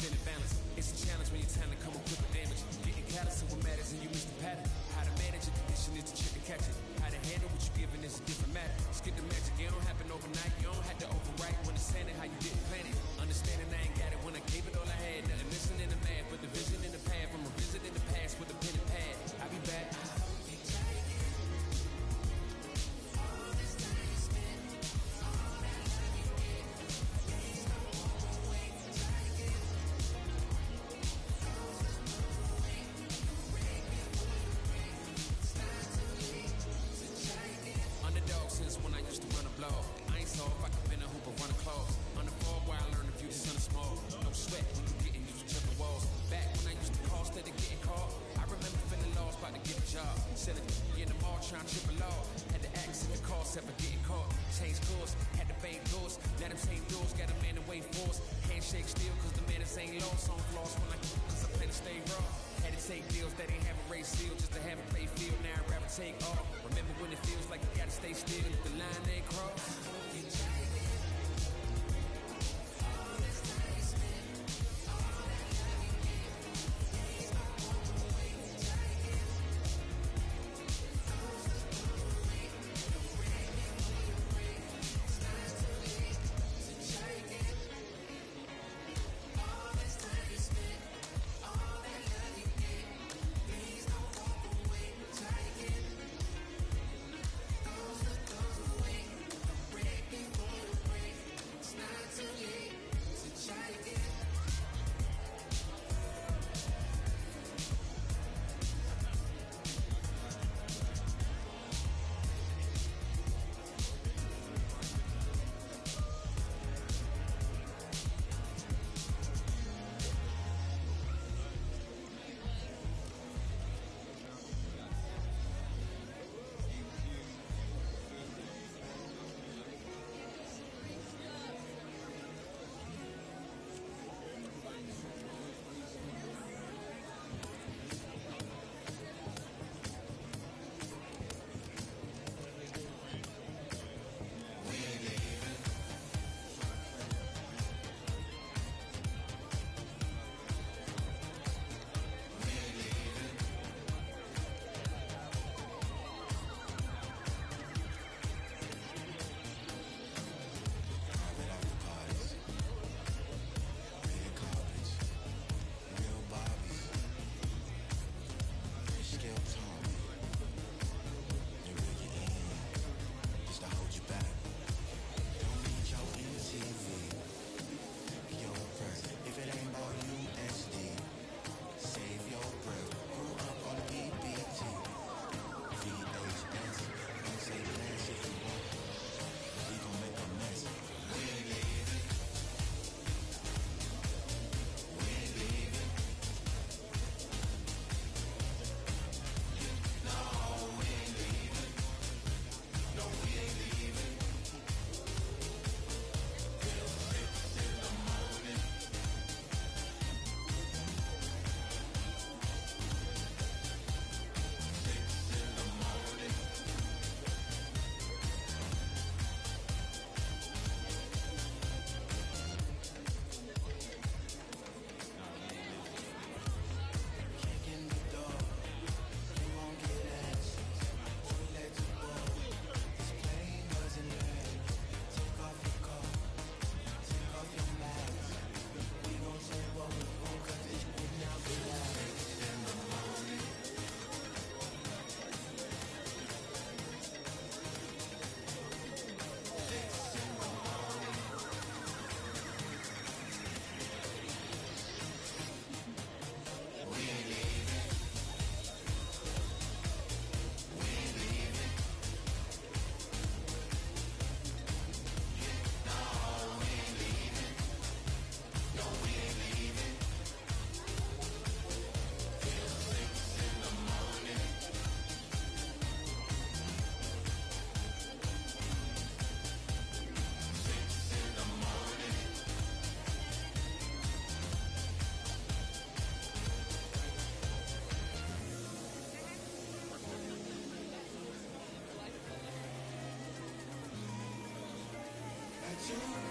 spinning balance. It's a challenge when you're trying to come up with the damage. Getting callous to what matters and you miss the pattern. How to manage a condition is to trick and catch it. How to handle what you're given is a different matter. Skip the magic, it don't happen overnight. You don't have to overwrite when it's standing how you didn't plan it. Understanding I ain't got it when I gave it all I had. Nothing missing in the math, but the vision in the path. I'm revisiting the past with a pen and pad. I'll be back. When I used to run a blog, I ain't soft, I could bend a hoop or run a claw. On the fog where I learned the beauty sun is small. No sweat when you getting used to jumping walls. Back when I used to call instead of getting caught, I remember feeling lost, about to get a job. Selling in the mall, trying to trip a law. Had to ask in the car, except for getting caught. Changed course, had to bang doors. Now them same doors got a man to wait for us. Handshake still, cause the man is ain't lost. On floss when I plan to stay raw. Had to take deals that ain't have a race seal just to have a play field. Now I'd rather take off. Remember when it feels like you gotta stay still if the line ain't crossed.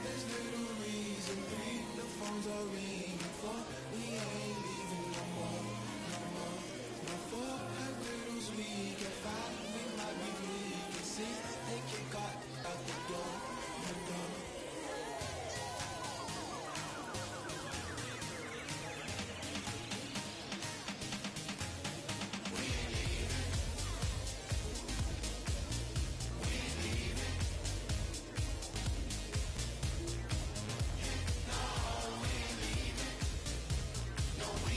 There's little reason, the phones are ringing. four, we ain't leaving no more, no more. No four, have riddles, we get five, we might be leaving six, they kick out the door, the door. No, we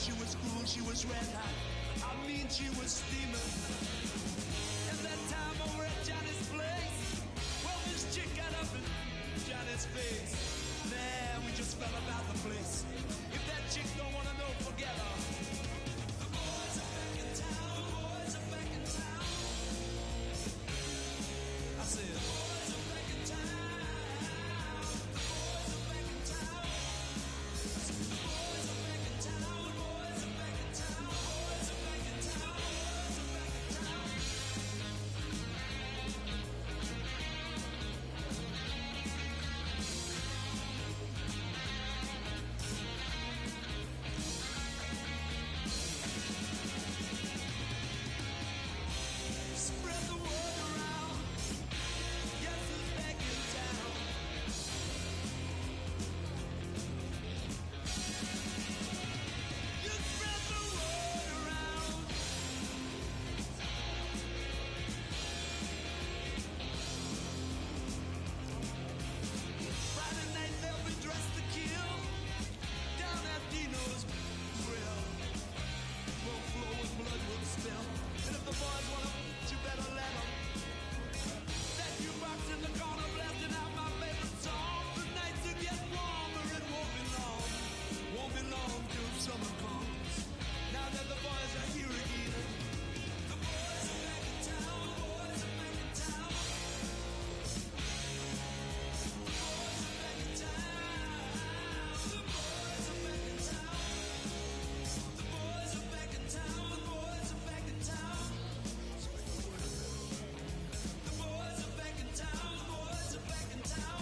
she was cool, she was red hot. I mean, she was steaming. And that time over at Johnny's place, well, this chick got up in Johnny's face. Man, we just fell about the place. If that chick don't wanna know, forget her. The boys are back in town, the boys are back in town. I said, the boys are back in town. The boys are back in town. I said, the boys are back in town, the boys are back in town, the boys are back in town, the boys are back in town. Spread the word around. Guess who's back in town? You spread the word around. Friday night they'll be dressed to kill down at Dino's Grill. Won't flow with blood will spill. And if the boys want 'em, you better let 'em. That jukebox in the corner blasting out my favorite song. The nights will get warmer, it won't be long. Won't be long till summer comes. Now that the boys are here again. The boys are back in town, the boys are back in town. The boys are back in town. The boys are back in town. The boys are back in town, the boys are back in town. The boys are back in town, the boys are back in town.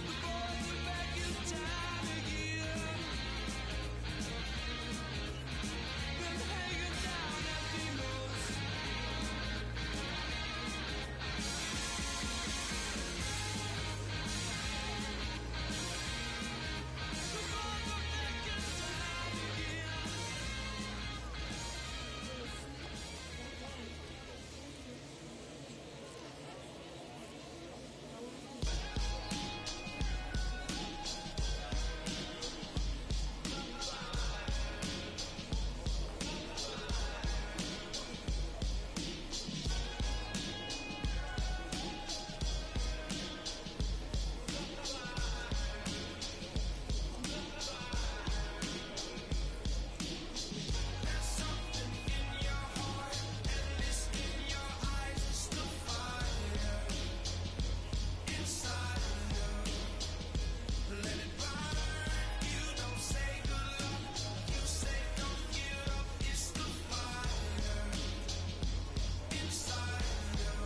The boys are back in town again. Been hanging down at Dino's. The boys are back in town again. There's something in your heart and it's in your eyes. It's the fire inside of you. Let it burn. You don't say good luck. You say don't give up. It's the fire inside of you.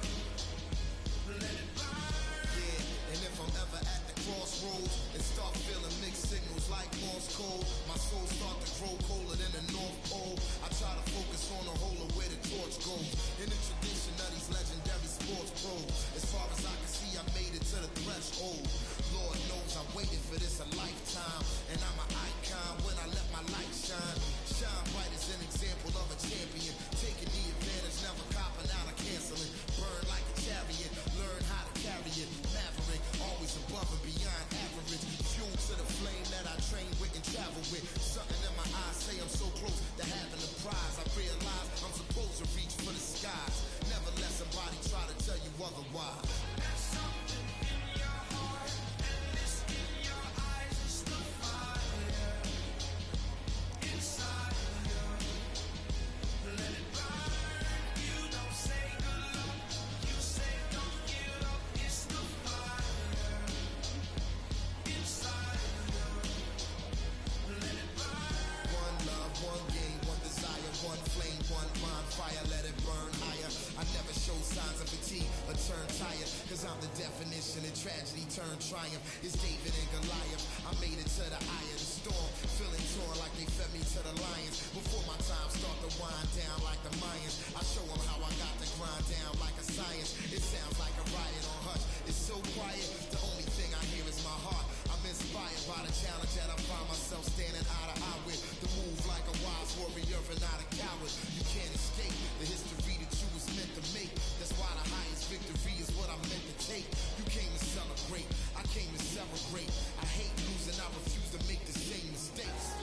Let it burn. Yeah, and if I'm ever at the crossroads and start feeling mixed signals like Morse code, my soul start to grow colder than the North Pole. I try to focus on the whole of where the torch goes. In the tradition of these legendary sports pros, as far as I can see, I made it to the threshold. Lord knows I waited for this a lifetime, and I'm an icon when I let my light shine. Shine bright as an example of a champion, taking the advantage, never copping out or canceling. Burn like a chariot, learn how to carry it. Maverick, always above and beyond average. Fuel to the flame that I train with and travel with. Something in my eyes say I'm so close to having a prize. I realize I'm supposed to reach for the skies. Never let somebody try to tell you otherwise. There's something in your heart and it's in your eyes. It's the fire inside of you. Let it burn. You don't say good luck. You say don't give up. It's the fire inside of you. Let it burn. One love, one game, one desire, one flame, one mind fire, let it burn higher. I never show signs of fatigue or turn tired, cause Cause I'm the definition of tragedy turned triumph. It's David and Goliath. I made it to the eye of the storm, feeling torn like they fed me to the lions. Before my time start to wind down like the Mayans, I show them how I got to grind down like a science. It sounds like a riot on hush. It's so quiet, the only thing I hear is my heart. I'm inspired by the challenge that I find myself standing eye to eye with. The move like a wise warrior and not a coward. You can't escape the history that you was meant to make. That's why the highest victory is what I'm meant to take. You came to celebrate, I came to celebrate. I hate losing, I refuse to make the same mistakes.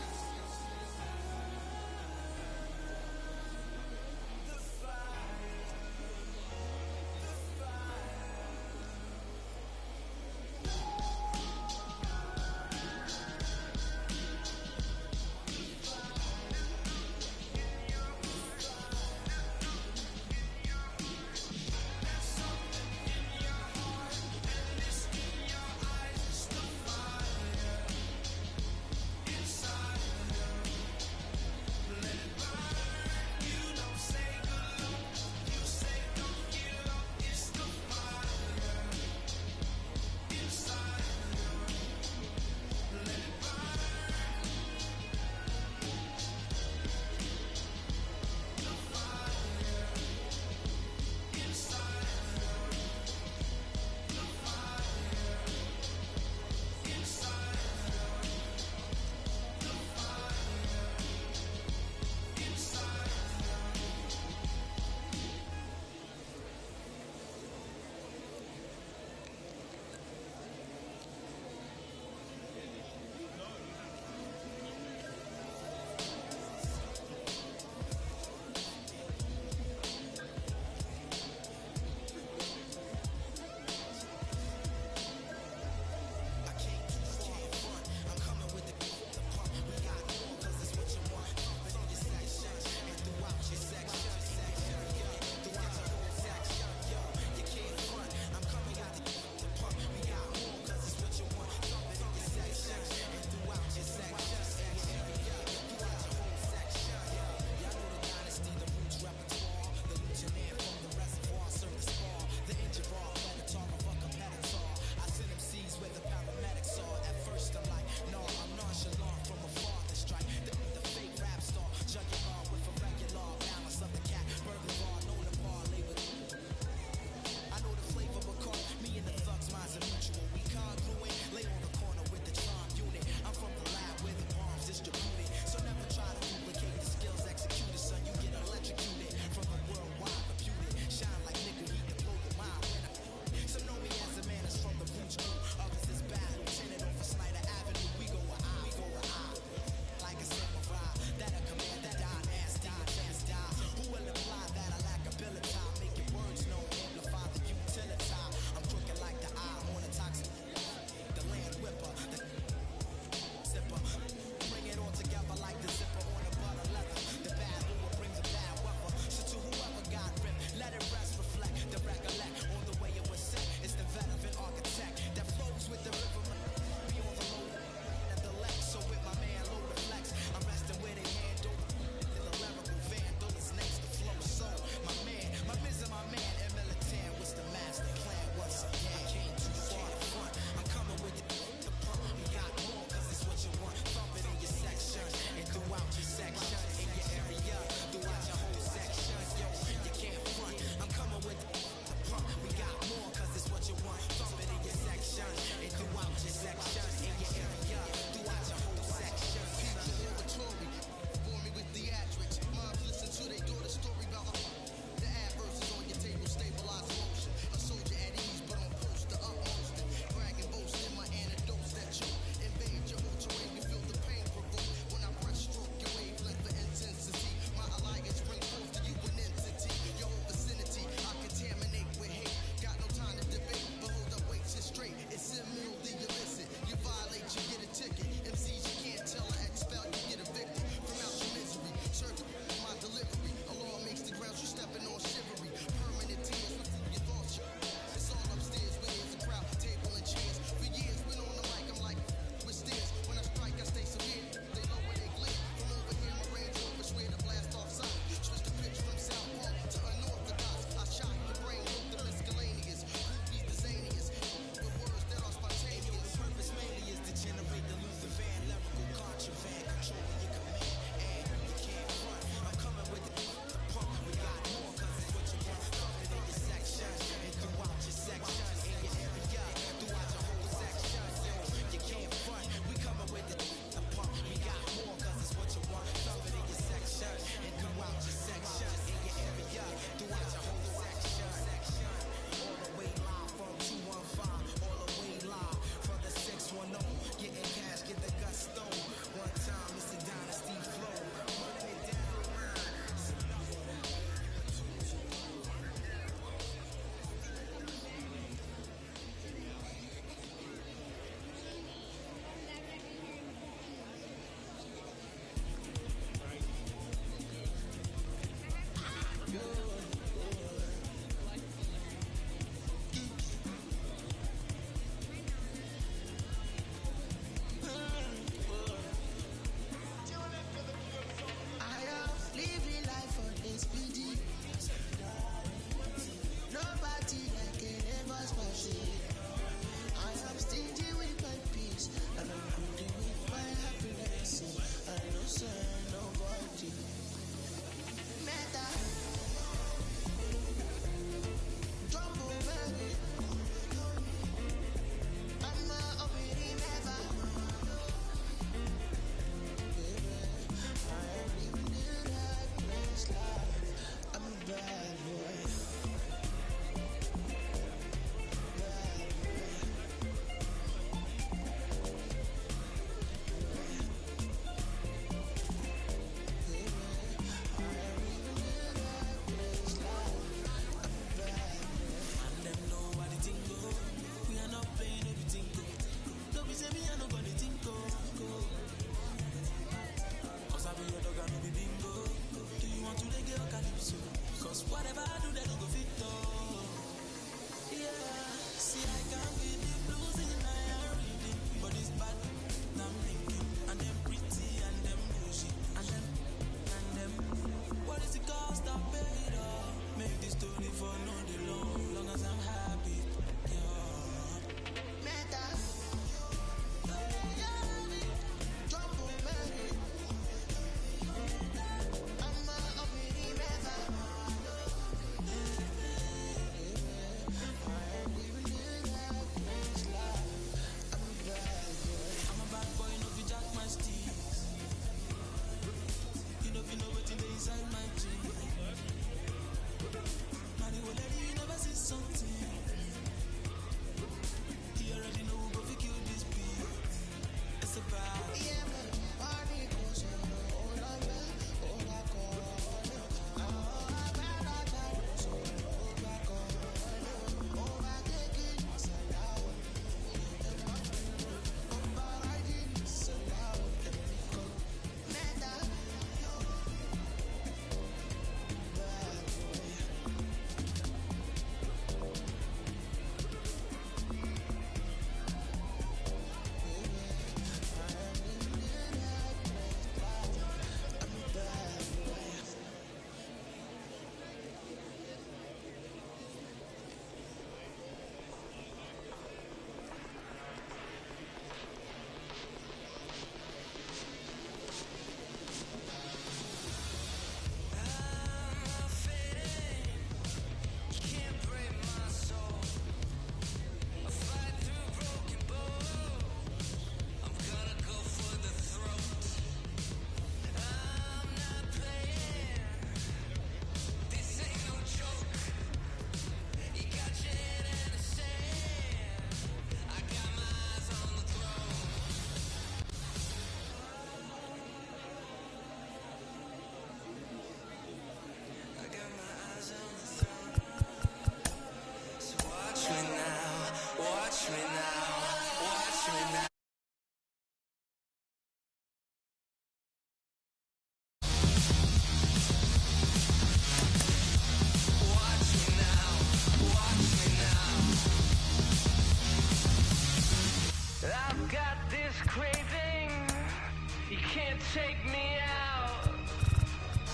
take me out.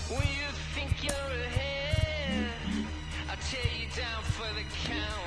When you think you're ahead, I'll tear you down for the count.